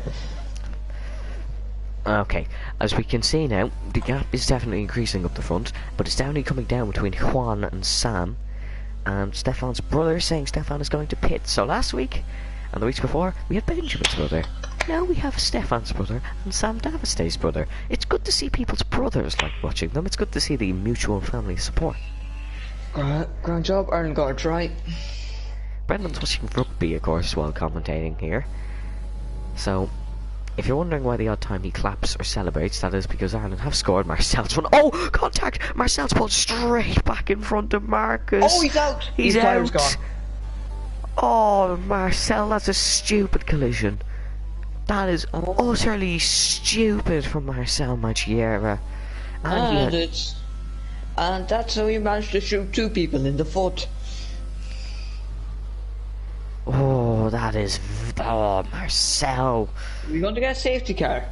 Okay, as we can see now, the gap is definitely increasing up the front, but it's definitely coming down between Juan and Sam. And Stefan's brother saying Stefan is going to pit. So last week and the weeks before, we had Benjamin's brother. Now we have Stefan's brother and Sam Daviste's brother. It's good to see people's brothers like watching them. It's good to see the mutual family support. Grand job, Aaron got it right. Brendan's watching rugby, of course, while commentating here. So, if you're wondering why the odd time he claps or celebrates, that is because Ireland have scored. Marcel's one. Oh, contact! Marcel's pulled straight back in front of Marcus. Oh, he's out. He's His tire's out. gone. Oh, Marcel, that's a stupid collision. That is utterly stupid from Marcel Maggiera. And that's how he managed to shoot 2 people in the foot. Oh, that is... Oh, Marcel. We're going to get a safety car.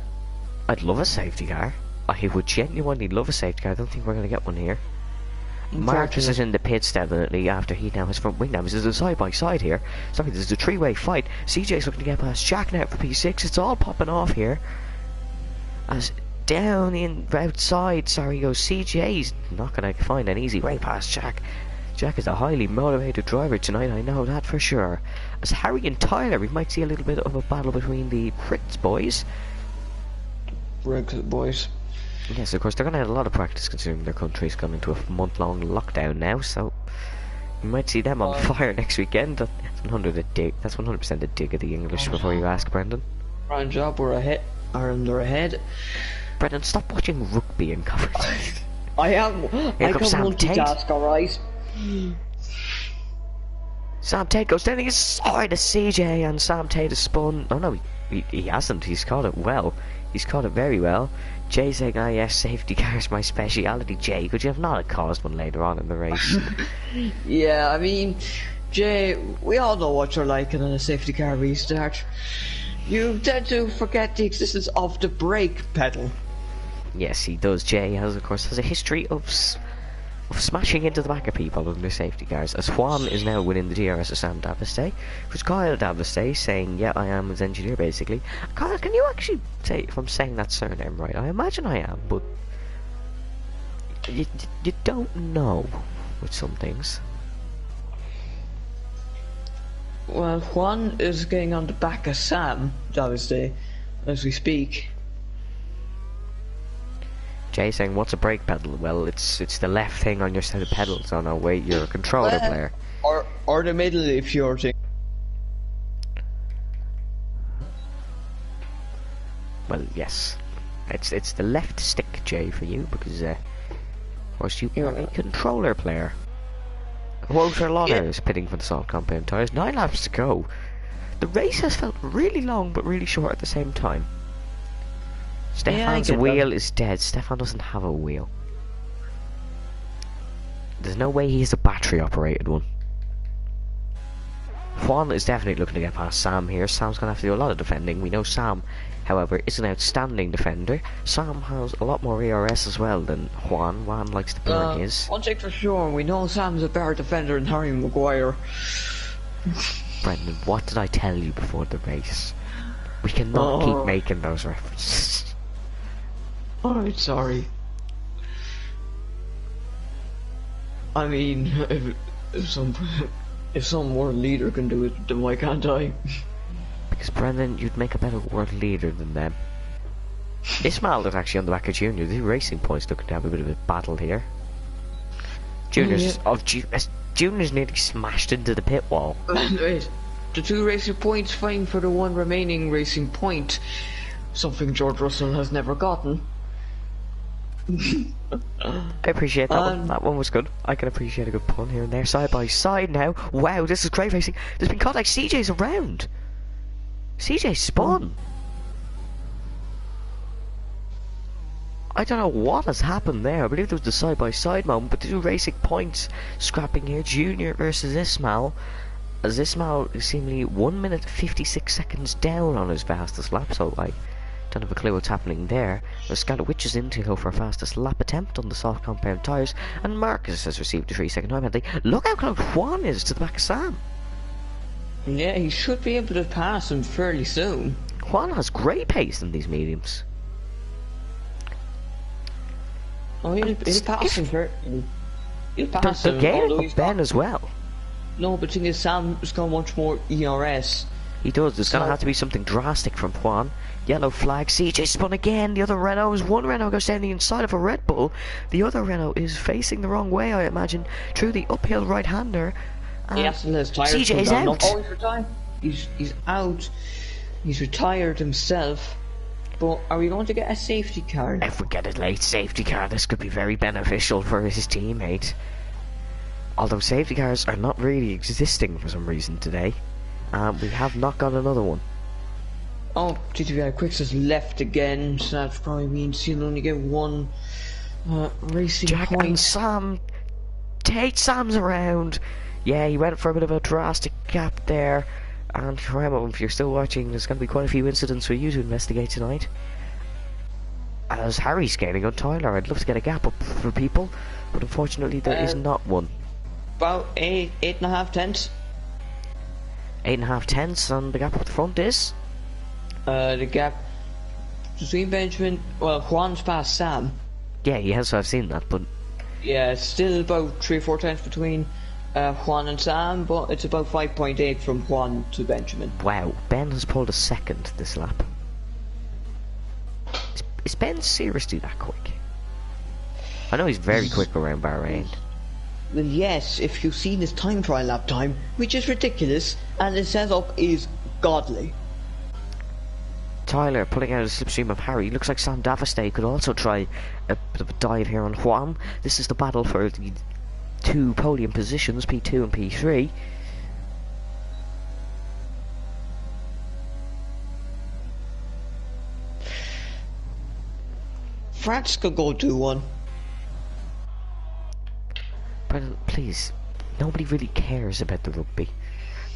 I'd love a safety car. I would genuinely love a safety car. I don't think we're going to get one here. Marcus is in the pits definitely after he now has front wing now. This is a side by side here. Sorry, this is a 3-way fight. CJ's looking to get past Jack now for P6. It's all popping off here. As down in outside, sorry, goes CJ. He's not going to find an easy way past Jack. Jack is a highly motivated driver tonight, I know that for sure. As Harry and Tyler, we might see a little bit of a battle between the Brits boys. Brexit boys. Yes, of course, they're going to have a lot of practice considering their country's gone into a month-long lockdown now, so you might see them on fire next weekend. That's 100% a dig at the English before you ask, Brendan. Grand job, we're ahead. Ireland are ahead. Brendan, stop watching rugby and coverage. I am. I can multitask, alright? Sam Tate goes down the inside of CJ, and Sam Tate has spun. Oh no, he hasn't. He's caught it well. He's caught it very well. Jay saying, "Ah yes, safety car is my speciality." Jay, could you have not caused one later on in the race? Yeah, I mean, Jay, we all know what you're like in a safety car restart. You tend to forget the existence of the brake pedal. Yes, he does. Jay has, of course, a history of smashing into the back of people in their safety cars. As Juan is now winning the DRS of Sam Daviste, which Kyle Daviste saying, "Yeah, I am his engineer," basically. Kyle, can you actually say if I'm saying that surname right? I imagine I am, but you don't know with some things. Well, Juan is getting on the back of Sam Daviste as we speak. Jay saying, "What's a brake pedal?" Well, it's the left thing on your set of pedals. Oh no, wait, you're a controller player. Or the middle if you're thinking. Well, yes, it's the left stick, Jay, for you because of course you are a controller player. Walter Lauder is pitting for the salt compound tires. 9 laps to go. The race has felt really long but really short at the same time. Stefan's wheel is dead. Stefan doesn't have a wheel. There's no way he has a battery operated one. Juan is definitely looking to get past Sam here. Sam's going to have to do a lot of defending. We know Sam, however, is an outstanding defender. Sam has a lot more ERS as well than Juan. Juan likes to burn his. One thing for sure, we know Sam's a better defender than Harry Maguire. Brendan, what did I tell you before the race? We cannot keep making those references. Alright, sorry. I mean, if some world leader can do it, then why can't I? Because Brendan, you'd make a better world leader than them. Ismail is actually on the back of Junior. The Racing Point's looking to have a bit of a battle here. Junior's nearly smashed into the pit wall. Wait, the 2 Racing Points fighting for the 1 remaining Racing Point. Something George Russell has never gotten. I appreciate that one. That one was good. I can appreciate a good pun here and there. Side by side now. Wow, this is great racing. There's been contact. CJ's around. CJ spun. I don't know what has happened there. I believe there was the side by side moment, but the 2 Racing Points scrapping here. Junior versus Ismail. As Ismail is seemingly 1 minute 56 seconds down on his fastest lap, so I don't have a clue what's happening there. Skalowicz is in to go for a fastest lap attempt on the soft compound tyres, and Marcus has received a 3-second time penalty. Look how close Juan is to the back of Sam. Yeah, he should be able to pass him fairly soon. Juan has great pace in these mediums. Oh, he'll pass him he'll pass him. They're gaining up Ben as well. No, but the thing is, Sam's got much more ERS. He does. There's going to have to be something drastic from Juan. Yellow flag. CJ spun again. The other Renault is one Renault goes down the inside of a Red Bull. The other Renault is facing the wrong way, I imagine, through the uphill right-hander. He has to let his tires cool CJ's down. No, out. oh, he's retired. He's out. He's retired himself. But are we going to get a safety car? If we get a late safety car, this could be very beneficial for his teammate. Although safety cars are not really existing for some reason today. We have not got another one. Oh, GTVI Quicks has left again, so that probably means he'll only get one racing Jack point. and Sam. Sam's around. Yeah, he went for a bit of a drastic gap there. And remember, if you're still watching, there's going to be quite a few incidents for you to investigate tonight. As Harry's gaining on Tyler, I'd love to get a gap up for people, but unfortunately there is not one. About 8.5 tenths. 8.5 tenths, and the gap up the front is? The gap between Benjamin, well, Juan's past Sam. Yeah, yes, I've seen that, but... Yeah, it's still about 3 or 4 tenths between Juan and Sam, but it's about 5.8 from Juan to Benjamin. Wow, Ben has pulled a second this lap. Is Ben seriously that quick? I know he's very quick around Bahrain. Well, yes, if you've seen his time trial lap time, which is ridiculous, and his setup is godly. Tyler pulling out a slipstream of Harry. Looks like Sam Davistay could also try a bit of a dive here on Juan. This is the battle for the two podium positions, P2 and P3. France could go 2-1. Brendan, please, nobody really cares about the rugby.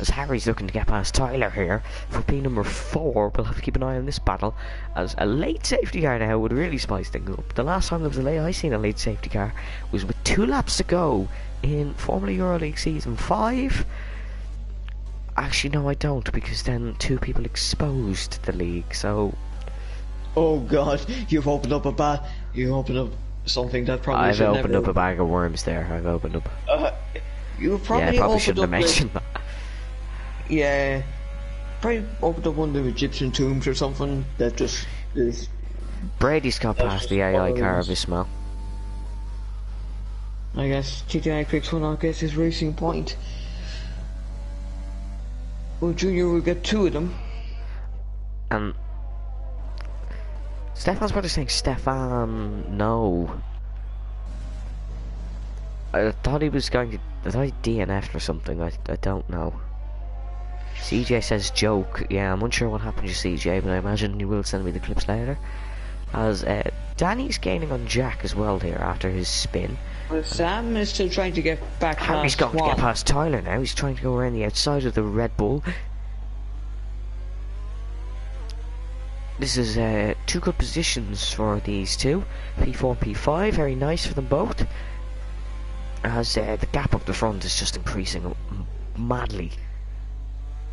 As Harry's looking to get past Tyler here for P number 4, we'll have to keep an eye on this battle, as a late safety car now would really spice things up. The last time there was a late, I seen a late safety car was with 2 laps to go in Formula EuroLeague Season 5. Actually, no, I don't, because then 2 people exposed the league, so... Oh god, you've opened up something that probably I've should opened never... up a bag of worms there, I've opened up... You probably, yeah, I probably opened shouldn't up have mentioned that. Yeah, probably opened up one of the Egyptian tombs or something that just is... Brady's got past the AI car of Ismail. I guess GTI Quicks will not get his racing point. Well, Junior will get 2 of them. And Stefan's brother saying Stefan, no. I thought he was going to... I thought he DNF'd or something, I don't know. CJ says joke. Yeah, I'm unsure what happened to CJ, but I imagine he will send me the clips later. As Danny's gaining on Jack as well here after his spin. Well, Sam is still trying to get back past Harry's got to get past Tyler now. He's trying to go around the outside of the Red Bull. This is 2 good positions for these two. P4 and P5, very nice for them both. As the gap up the front is just increasing madly.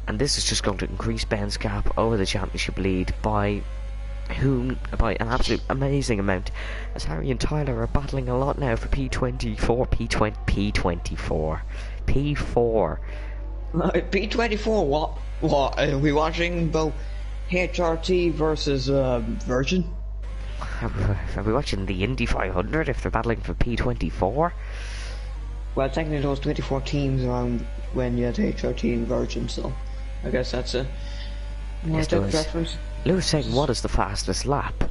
And this is just going to increase Ben's gap over the championship lead by an absolute amazing amount. As Harry and Tyler are battling a lot now for P24, P24, P4. P24, what? Are we watching about HRT versus Virgin? Are we watching the Indy 500 if they're battling for P24? Well, technically those 24 teams around when you had HRT and Virgin, so I guess that's a Yes, there was. reference. Lewis saying, what is the fastest lap?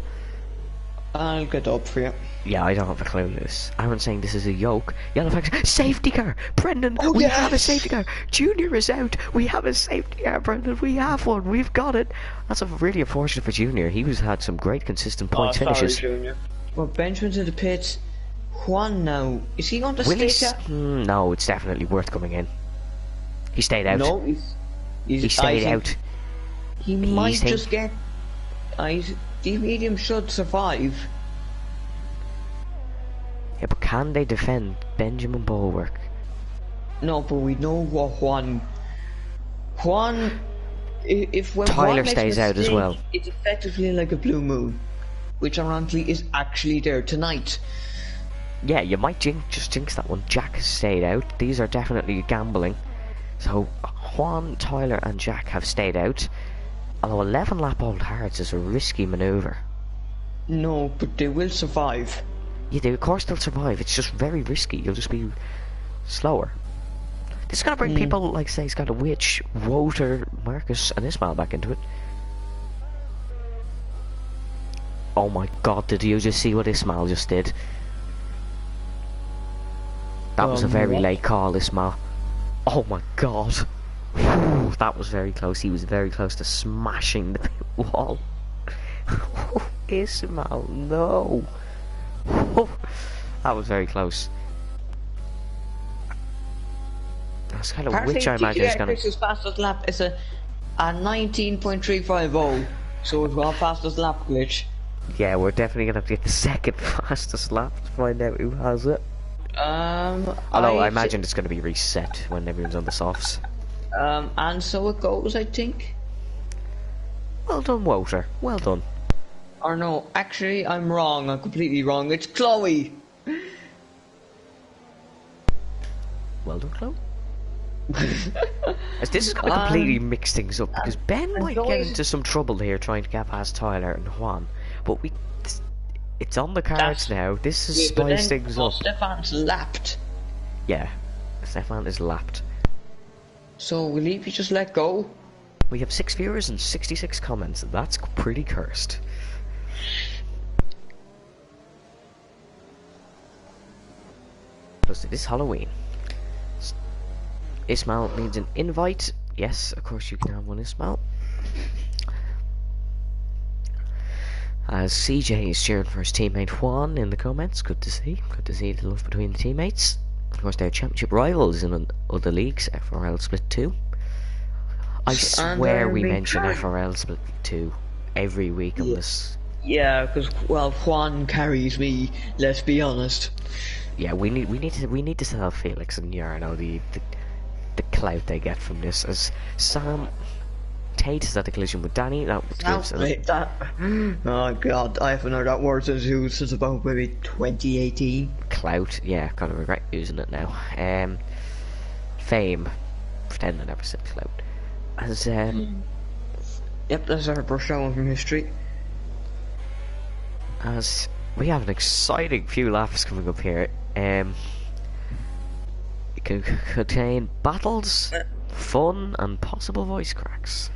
I'll get up for you. Yeah, I don't have a clue, Lewis. Aaron's saying this is a yoke. Yellow flags. Safety car! Brendan, Oh, we yes! have a safety car! Junior is out! We have a safety car, Brendan! We have one! We've got it! That's really unfortunate for Junior. He had some great consistent point finishes. Junior. Well, Benjamin's in the pits. Juan now. Is he going to Will stay he out? No, it's definitely worth coming in. He stayed out. No, He stayed out. He might just get... the medium should survive. Yeah, but can they defend Benjamin Bulwark? No, but we know what Juan... If when Tyler Juan makes stays a out as mistake, well. It's effectively like a blue moon, which ironically is actually there tonight. Yeah, you might just jinx that one. Jack has stayed out. These are definitely gambling. So Juan, Tyler and Jack have stayed out. Although 11 lap old hards is a risky manoeuvre. No, but they will survive. Yeah, of course they'll survive. It's just very risky. You'll just be slower. This is gonna bring people like, say, Scott, Witch, Woter, Marcus, and Ismail back into it. Oh my god, did you just see what Ismail just did? That was a very late call, Ismail. Oh my god. Whew, that was very close. He was very close to smashing the pit wall. Ismail, no. That was very close. That's kind of which I imagine is going to... His fastest lap is a 19.350, so it's our fastest lap glitch. Yeah, we're definitely going to have to get the second fastest lap to find out who has it. Although I imagine it's going to be reset when everyone's on the softs. And so it goes, I think. Well done, Woter. Well done. Or no, actually, I'm wrong. I'm completely wrong. It's Chloe. Well done, Chloe. As this is going to completely mix things up, because Ben might get into some trouble here trying to get past Tyler and Juan, but it's on the cards now. This has spiced things up. Stefan's lapped. Yeah, Stefan is lapped. So will he be just let go? We have 6 viewers and 66 comments. That's pretty cursed. Plus it is Halloween. Ismail needs an invite. Yes, of course you can have one, Ismail. As CJ is cheering for his teammate Juan in the comments. Good to see. Good to see the love between the teammates. Of course, they're championship rivals in other leagues. FRL Split 2. I swear we mention FRL Split 2 every week on this. Yeah, because well, Juan carries me. Let's be honest. Yeah, we need to tell Felix and Yarno the clout they get from this. As Sam Tate is at the collision with Danny, that gives oh god, I haven't heard that word since about maybe 2018. Clout, yeah, kind of regret using it now. Fame, pretend I never said clout. As yep, that's our brush down from history. As we have an exciting few laps coming up here. It can contain battles, fun, and possible voice cracks.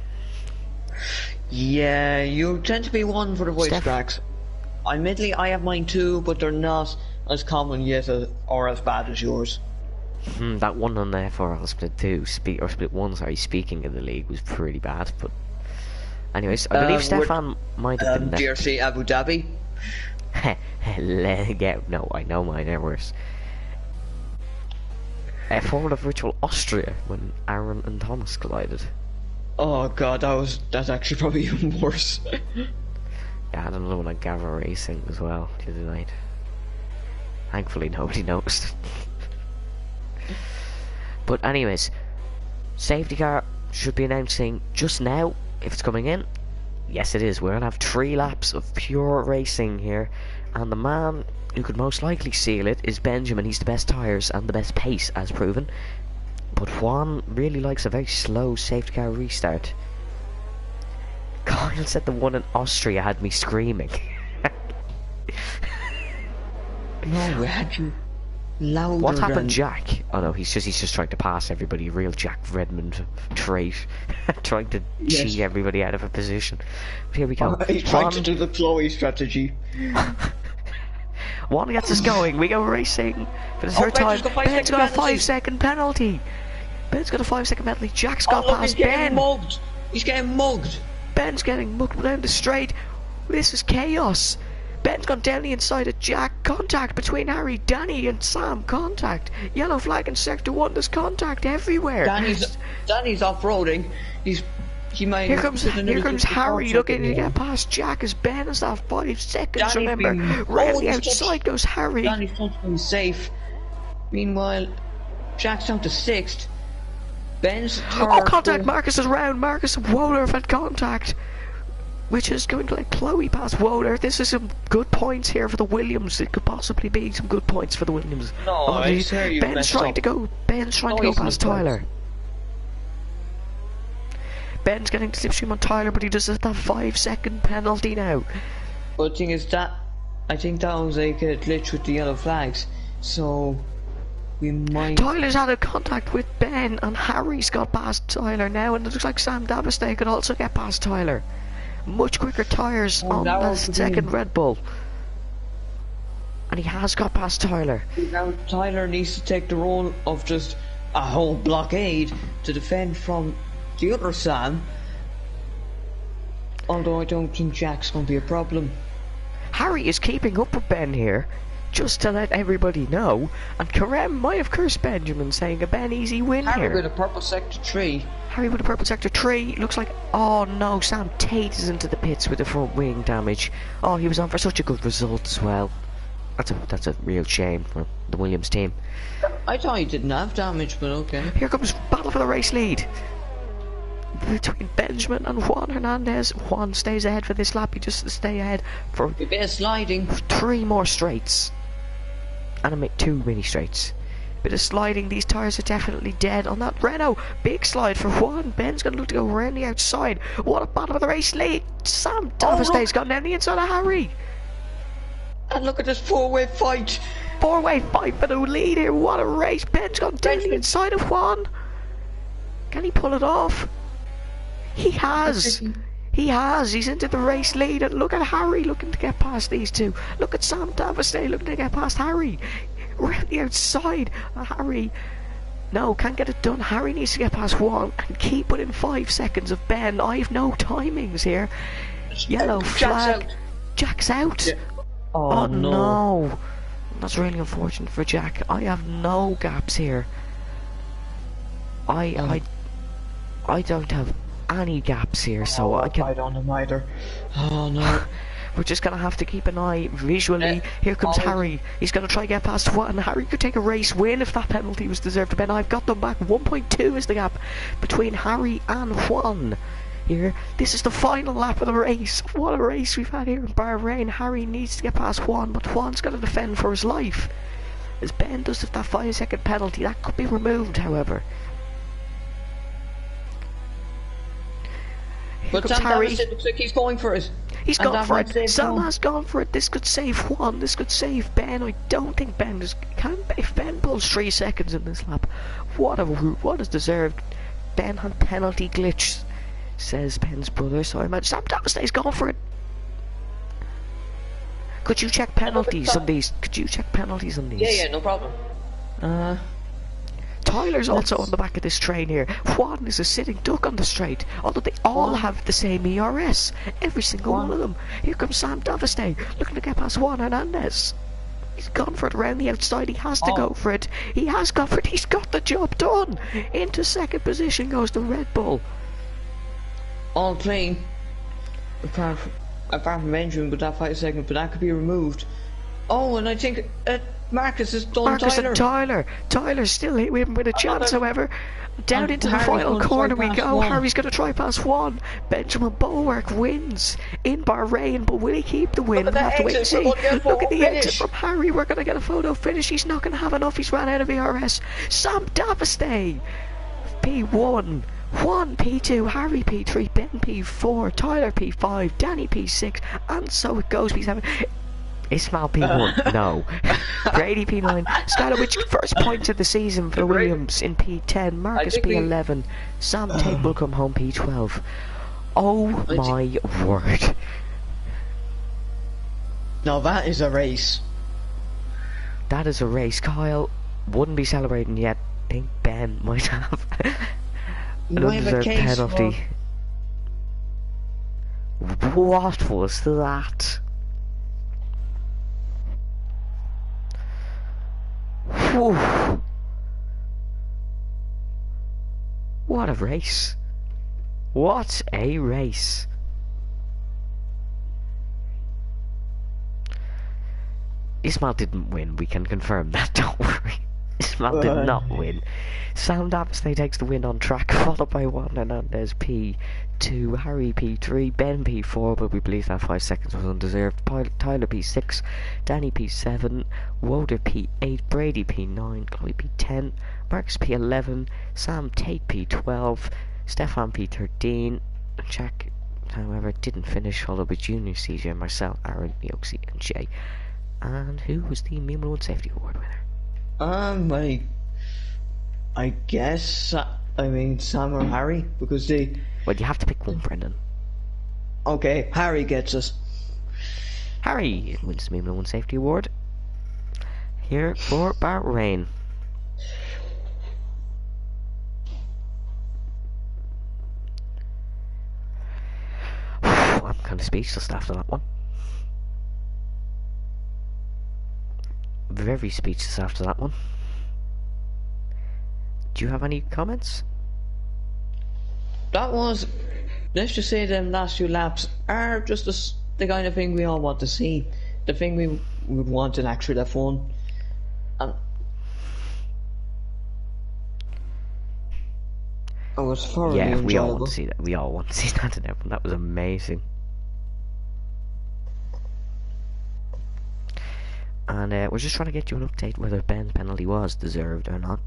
Yeah, you tend to be one for the voice cracks. Admittedly, I have mine too, but they're not as common yet or as bad as yours. That one on there for Split 2, Split 1, sorry, speaking of the league, was pretty bad, but... Anyways, I believe Stefan might have been there. DRC Abu Dhabi? Yeah, no, I know mine are worse. Formula Virtual Austria, when Aaron and Thomas collided. Oh god, that's actually probably even worse. Yeah, I had another one on Gava Racing as well the other night. Thankfully nobody noticed. But anyways, safety car should be announcing just now if it's coming in. Yes it is, we're gonna have 3 laps of pure racing here, and the man who could most likely seal it is Benjamin. He's the best tyres and the best pace as proven, but Juan really likes a very slow safety car restart. Kyle said the one in Austria had me screaming. No, we had you louder. What happened, Jack? Oh no, he's just trying to pass everybody. Real Jack Redmond trait, trying to cheat everybody out of a position. But here we go. He's trying to do the Chloe strategy. Juan gets us going. We go racing for the third time. Ben's got a 5-second penalty. Ben's got a 5-second penalty. Jack's got past Ben. Mugged. He's getting mugged. Ben's getting mugged down the straight. This is chaos. Ben's gone down the inside of Jack. Contact between Harry, Danny and Sam. Contact. Yellow flag in sector 1. There's contact everywhere. Danny's off-roading. Here comes Harry looking to get past Jack as Ben has that 5 seconds. Danny's remember, round the outside goes Harry. Danny's touching safe. Meanwhile, Jack's down to 6th. Ben's third. Oh, contact! Marcus is round. Marcus and Wohler have had contact, which is going to let Chloe pass Wohler. This is some good points here for the Williams. It could possibly be some good points for the Williams. No, Ben's trying to go past Tyler. Ben's getting to slipstream on Tyler, but he does have that 5-second penalty now. But the thing is that I think that was like a glitch with the yellow flags. So we might... Tyler's out of contact with Ben, and Harry's got past Tyler now, and it looks like Sam Davistay could also get past Tyler. Much quicker tyres on the second Red Bull. And he has got past Tyler. Now Tyler needs to take the role of just a whole blockade to defend from the other Sam. Although I don't think Jack's going to be a problem. Harry is keeping up with Ben here, just to let everybody know. And Karem might have cursed Benjamin, saying a Ben easy win Harry here. with a purple sector 3. Harry with a purple sector 3. Looks like, oh no, Sam Tate is into the pits with the front wing damage. Oh, he was on for such a good result as well. That's a real shame for the Williams team. I thought he didn't have damage, but okay. Here comes battle for the race lead between Benjamin and Juan Hernandez. Juan stays ahead for this lap. He just stay ahead for A bit of sliding. 3 more straights. And I make 2 mini straights. Bit of sliding. These tyres are definitely dead on that Renault. Big slide for Juan. Ben's going to look to go around the outside. What a battle for the race lead. Sam Davistay's gone down the inside of Harry. And look at this 4-way fight. 4-way fight for the lead here. What a race. Ben's gone down the inside of Juan. Can he pull it off? He has. He has. He's into the race lead. And look at Harry looking to get past these two. Look at Sam Davistay looking to get past Harry. Around the outside. Harry. No, can't get it done. Harry needs to get past Juan and keep within 5 seconds of Ben. I've no timings here. Yellow flag. Jack's out. Yeah. Oh no. That's really unfortunate for Jack. I have no gaps here. I don't have any gaps here, so I can... I don't have either. Oh no. We're just gonna have to keep an eye visually. Here comes Harry. He's gonna try to get past Juan. Harry could take a race win if that penalty was deserved to Ben. I've got them back. 1.2 is the gap between Harry and Juan. Here, this is the final lap of the race. What a race we've had here in Bahrain. Harry needs to get past Juan, but Juan's got to defend for his life. As Ben does have that 5-second penalty, that could be removed, however. But Sam Davistay looks like he's going for it. He's gone for it. Sam has gone for it. This could save Juan. This could save Ben. I don't think Ben is... If Ben pulls 3 seconds in this lap, what is deserved. Ben had penalty glitch, says Ben's brother, so I imagine Sam Davistay's gone for it. Could you check penalties on these? Yeah, no problem. Tyler's also on the back of this train here. Juan is a sitting duck on the straight, although they all have the same ERS. Every single one of them. Here comes Sam Davistay, looking to get past Juan Hernandez. He's gone for it around the outside. He has to go for it. He has gone for it. He's got the job done. Into second position goes the Red Bull. All clean. Apart from Benjamin with that 5 seconds, but that could be removed. Oh, and I think Marcus has done Marcus Tyler. And Tyler's still here with a chance, however. Down into the Harry's final gonna corner try we past go. Juan. Harry's going to try past Juan. Benjamin Bulwark wins in Bahrain, but will he keep the win? We'll have to wait and see. Look at the exit from Harry. We're going to get a photo finish. He's not going to have enough. He's ran out of ERS. Sam Davistay, P1. Juan P2, Harry P3, Ben P4, Tyler P5, Danny P6, and so it goes P7. Ismail P1, no. Brady P9, Skylowicz first points of the season for Williams in P10, Marcus P11, Sam Tate will come home P12. Oh my word. Now that is a race. That is a race. Kyle wouldn't be celebrating yet. I think Ben might have an undeserved penalty. What was that? Whew. What a race. What a race. Ismail didn't win, we can confirm that, don't worry. Ismail did not win. Sam Davistay takes the win on track, followed by Juan Hernandez P2, Harry P3, Ben P4, but we believe that 5 seconds was undeserved. Tyler P6, Danny P7, Woder P8, Brady P9, Chloe P10, Marcus P11, Sam Tate P12, Stefan P13, Jack, however, didn't finish, followed by Junior, CJ, Marcel, Aaron, Yoxie, and Jay. And who was the Mimo Road Safety Award winner? I guess, I mean, Sam or Harry, because they... Well, you have to pick one, Brendan. Okay, Harry gets us. Harry wins the Mima 1 Safety Award. Here for Bahrain. I'm kind of speechless after that one. Very speechless after that one. Do you have any comments? That was... Let's just say them last few laps are just the kind of thing we all want to see. The thing we would want in actually F1. And it was thoroughly Yeah, we all want enjoyable. to see that. We all want to see that in everyone. That was amazing. And we're just trying to get you an update whether Ben's penalty was deserved or not.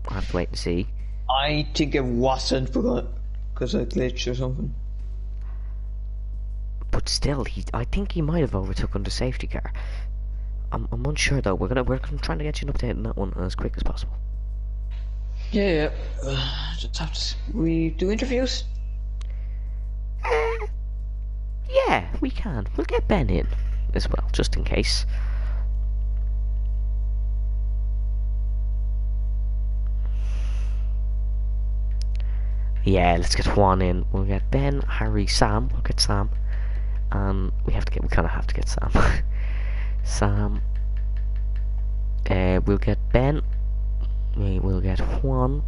We'll have to wait and see. I think it wasn't because I glitched or something. But still, I think he might have overtook under safety car. I'm unsure though. We're trying to get you an update on that one as quick as possible. Yeah, just have to. We do interviews. Yeah, we can. We'll get Ben in as well, just in case. Yeah, let's get Juan in. We'll get Ben, Harry, Sam. We'll get Sam. We kind of have to get Sam. Sam. We'll get Ben. We will get Juan.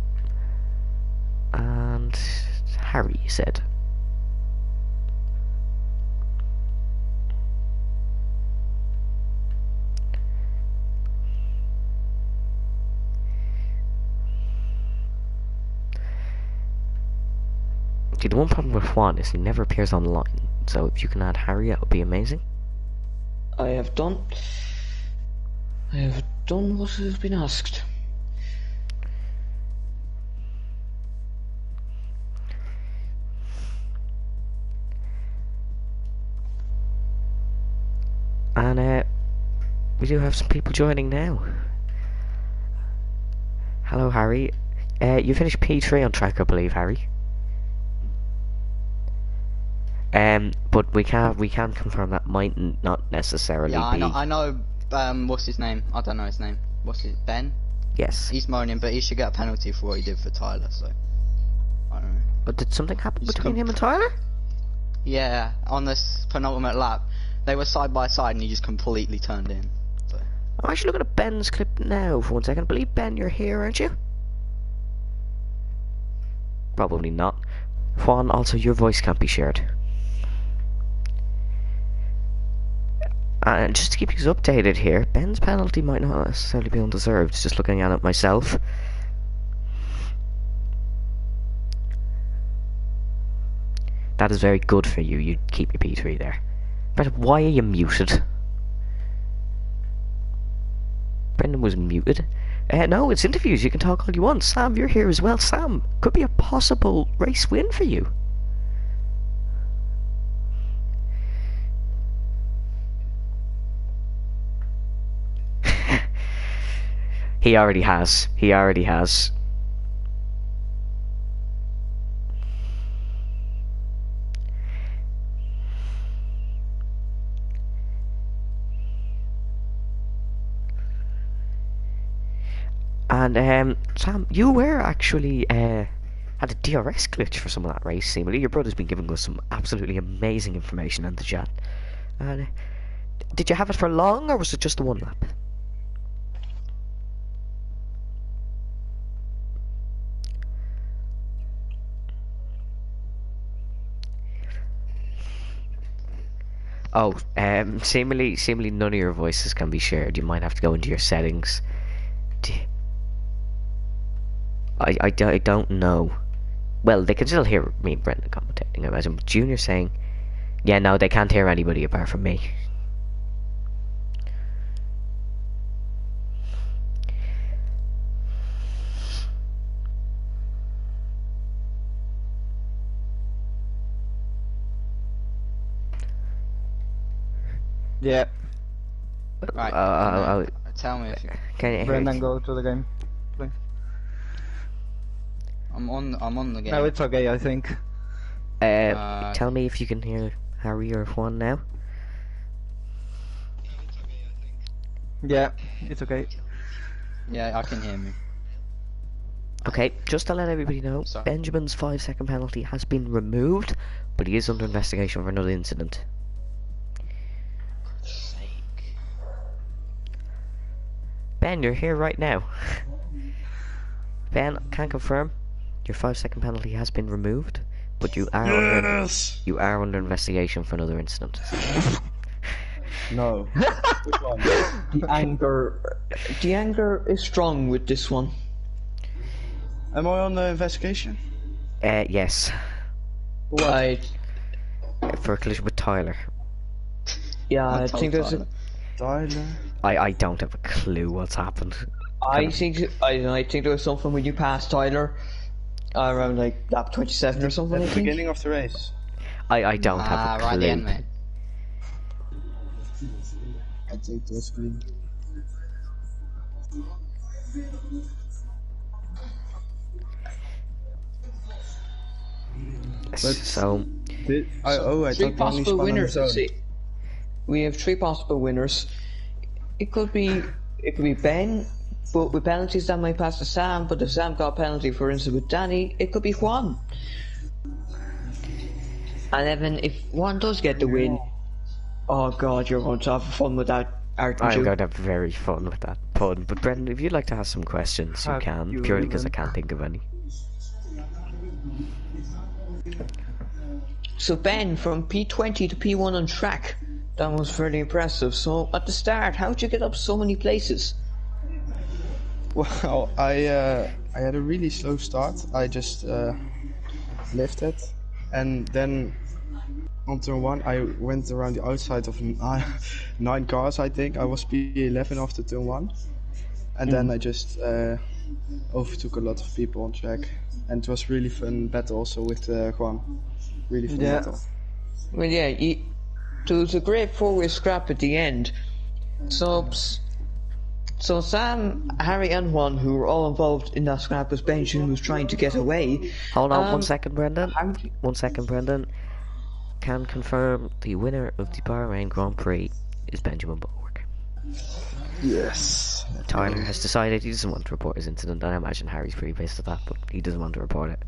And Harry, you said. See, the one problem with Juan is he never appears online. So if you can add Harry, that would be amazing. I have done what has been asked. And we do have some people joining now. Hello, Harry. You finished P3 on track, I believe, Harry. But we can confirm that might not necessarily Yeah, be. I know. What's his name? I don't know his name. What's his Ben? Yes. He's moaning, but he should get a penalty for what he did for Tyler. So I don't know. But did something happen between him and Tyler? Yeah, on this penultimate lap, they were side by side, and he just completely turned in. So. I'm actually looking at Ben's clip now for 1 second. I believe, Ben, you're here, aren't you? Probably not. Juan, also your voice can't be shared. And just to keep you updated here, Ben's penalty might not necessarily be undeserved, just looking at it myself. That is very good for you, you keep your P3 there. Brendan, why are you muted? Brendan was muted. No, it's interviews, you can talk all you want. Sam, you're here as well. Sam, could be a possible race win for you. He already has. He already has. And Sam, you were actually had a DRS glitch for some of that race. Seemingly, your brother's been giving us some absolutely amazing information in the chat. And did you have it for long, or was it just the one lap? Oh, seemingly none of your voices can be shared. You might have to go into your settings. I don't know. Well, they can still hear me and Brendan commentating, I imagine. But Junior saying, yeah, no, they can't hear anybody apart from me. Yeah. Right. Tell me if you... Can you hear Brendan, it? go to the game. Please. I'm on the game. No, it's okay, I think. Tell me if you can hear Harry or Juan now. Yeah, it's okay. Yeah, I can hear me. Okay, just to let everybody know, Sorry. Benjamin's 5-second penalty has been removed, but he is under investigation for another incident. Ben, you're here right now. Ben, can confirm your 5-second penalty has been removed, but you are under investigation for another incident. No. Which one? The anger is strong with this one. Am I on the investigation? Yes, Right. for a collision with Tyler. Yeah, I I told think there's Tyler. Tyler? I don't have a clue what's happened. I think there was something when you passed Tyler around like lap 27 or something. At I the think. beginning of the race. I don't have a clue. Right at the end, mate. I think the screen. So, I Three thought possible only winners. spun on his own. See, we have three possible winners. It could be Ben, but with penalties that might pass to Sam. But if Sam got a penalty, for instance, with Danny, it could be Juan. And Evan, if Juan does get the win, oh god, you're going to have fun with that, aren't I'm you? going to have very fun with that pun. But Brendan, if you'd like to ask some questions, you Have can, you purely because I even- can't think of any. So Ben, from P20 to P1 on track, that was fairly impressive. So at the start, how'd you get up so many places? Well, I had a really slow start. I just lifted, and then on turn 1 I went around the outside of 9 cars. I think I was P11 after turn 1, and then I just overtook a lot of people on track, and it was really fun battle also with Juan. Really fun Yeah. battle. Well, yeah, there was a great four-way scrap at the end. So Sam, Harry, and Juan, who were all involved in that scrap, as Benjamin was trying to get away. Hold on one Um, second, Brendan. how- 1 second, Brendan. Can confirm the winner of the Bahrain Grand Prix is Benjamin Bulwark. Yes. Tyler has decided he doesn't want to report his incident, and I imagine Harry's pretty pissed at that, but he doesn't want to report it.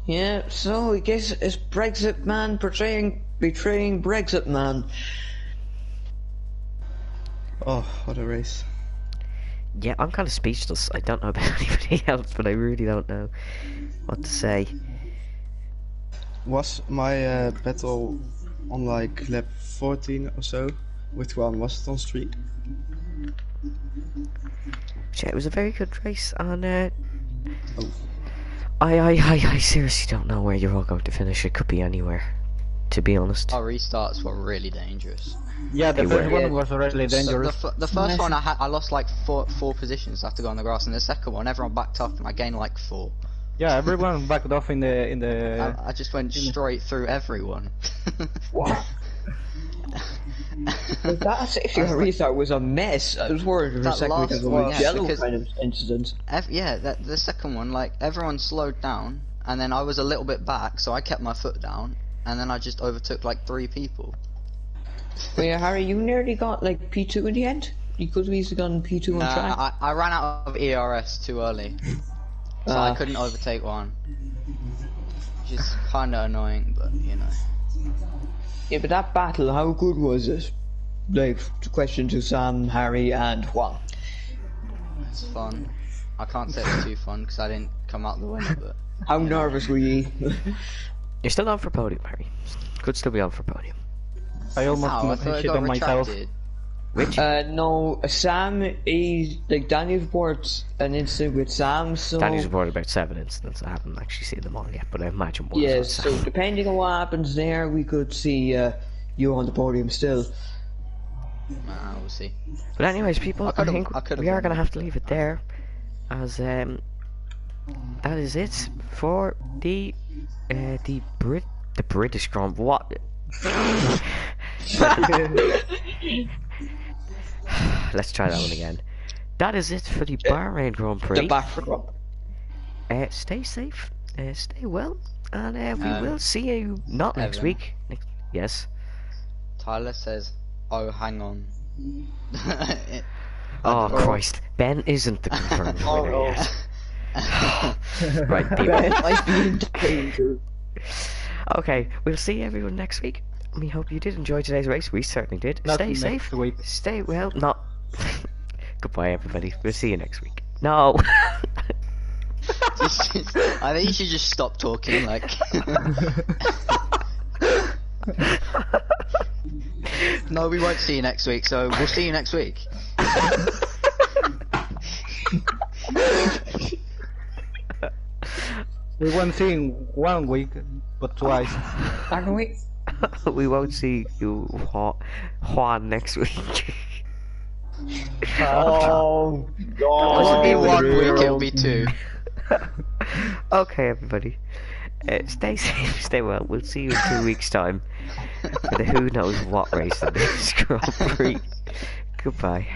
Yeah, so I guess it's Brexit man betraying Brexit man. Oh, what a race. Yeah, I'm kind of speechless. I don't know about anybody else, but I really don't know what to say. Was my battle on like lap 14 or so with Juan? Was it on street? Yeah, it was a very good race, and Oh. I seriously don't know where you're all going to finish. It could be anywhere, to be honest. Our restarts were really dangerous. Yeah, the They first were. one was really dangerous. The first one I lost like four positions after going on the grass, and the second one everyone backed up and I gained like 4. Yeah, everyone backed off in the. I just went straight through everyone. What? That safety car restart was a mess. I was worried for a That second because last of one, a yeah, yellow because- kind of incident. The second one, like everyone slowed down, and then I was a little bit back, so I kept my foot down, and then I just overtook like 3 people. But yeah, Harry, you nearly got like P2 in the end. You could have easily gotten P2 on track. I ran out of ERS too early, so I Ah. couldn't overtake one. Which is kind of annoying, but you know. Yeah, but that battle, how good was it? Like, the question to Sam, Harry, and Juan. It's fun. I can't say it's too fun because I didn't come out the winner, but How nervous were you? You're still on for podium, Harry. Could still be on for podium. I almost I thought it shit got on myself. retracted. Which? No, Sam, like, Danny reports an incident with Sam, so... Danny's reported about 7 incidents. I haven't actually seen them all yet, but I imagine one. Yeah, was so Sam. depending on what happens there, we could see you on the podium still. We'll see. But anyways, people, I think I could've we are won. going to have to leave it there, as that is it for the British Grand. What? Let's try that one again. That is it for the Bahrain Grand The Prix. backdrop. Stay safe, stay well, and we will see you not next Evan. week. Yes. Tyler says, "Oh, hang on." Oh Christ, Ben isn't the confirmed Oh, winner no. yet. Right, people. Ben might be in danger. Okay, we'll see everyone next week. We hope you did enjoy today's race. We certainly did. Not Stay next safe. week. Stay well. Not. Goodbye, everybody. We'll see you next week. No. I think you should just stop talking. Like, no, we won't see you next week. So we'll see you next week. We won't see in 1 week, but twice. Can we? We won't see you, Juan, next week. Oh, It won't be 1 week. It'll be 2. Okay, everybody. Stay safe, stay well. We'll see you in 2 weeks' time for the who knows what race of this Grand Prix. Goodbye.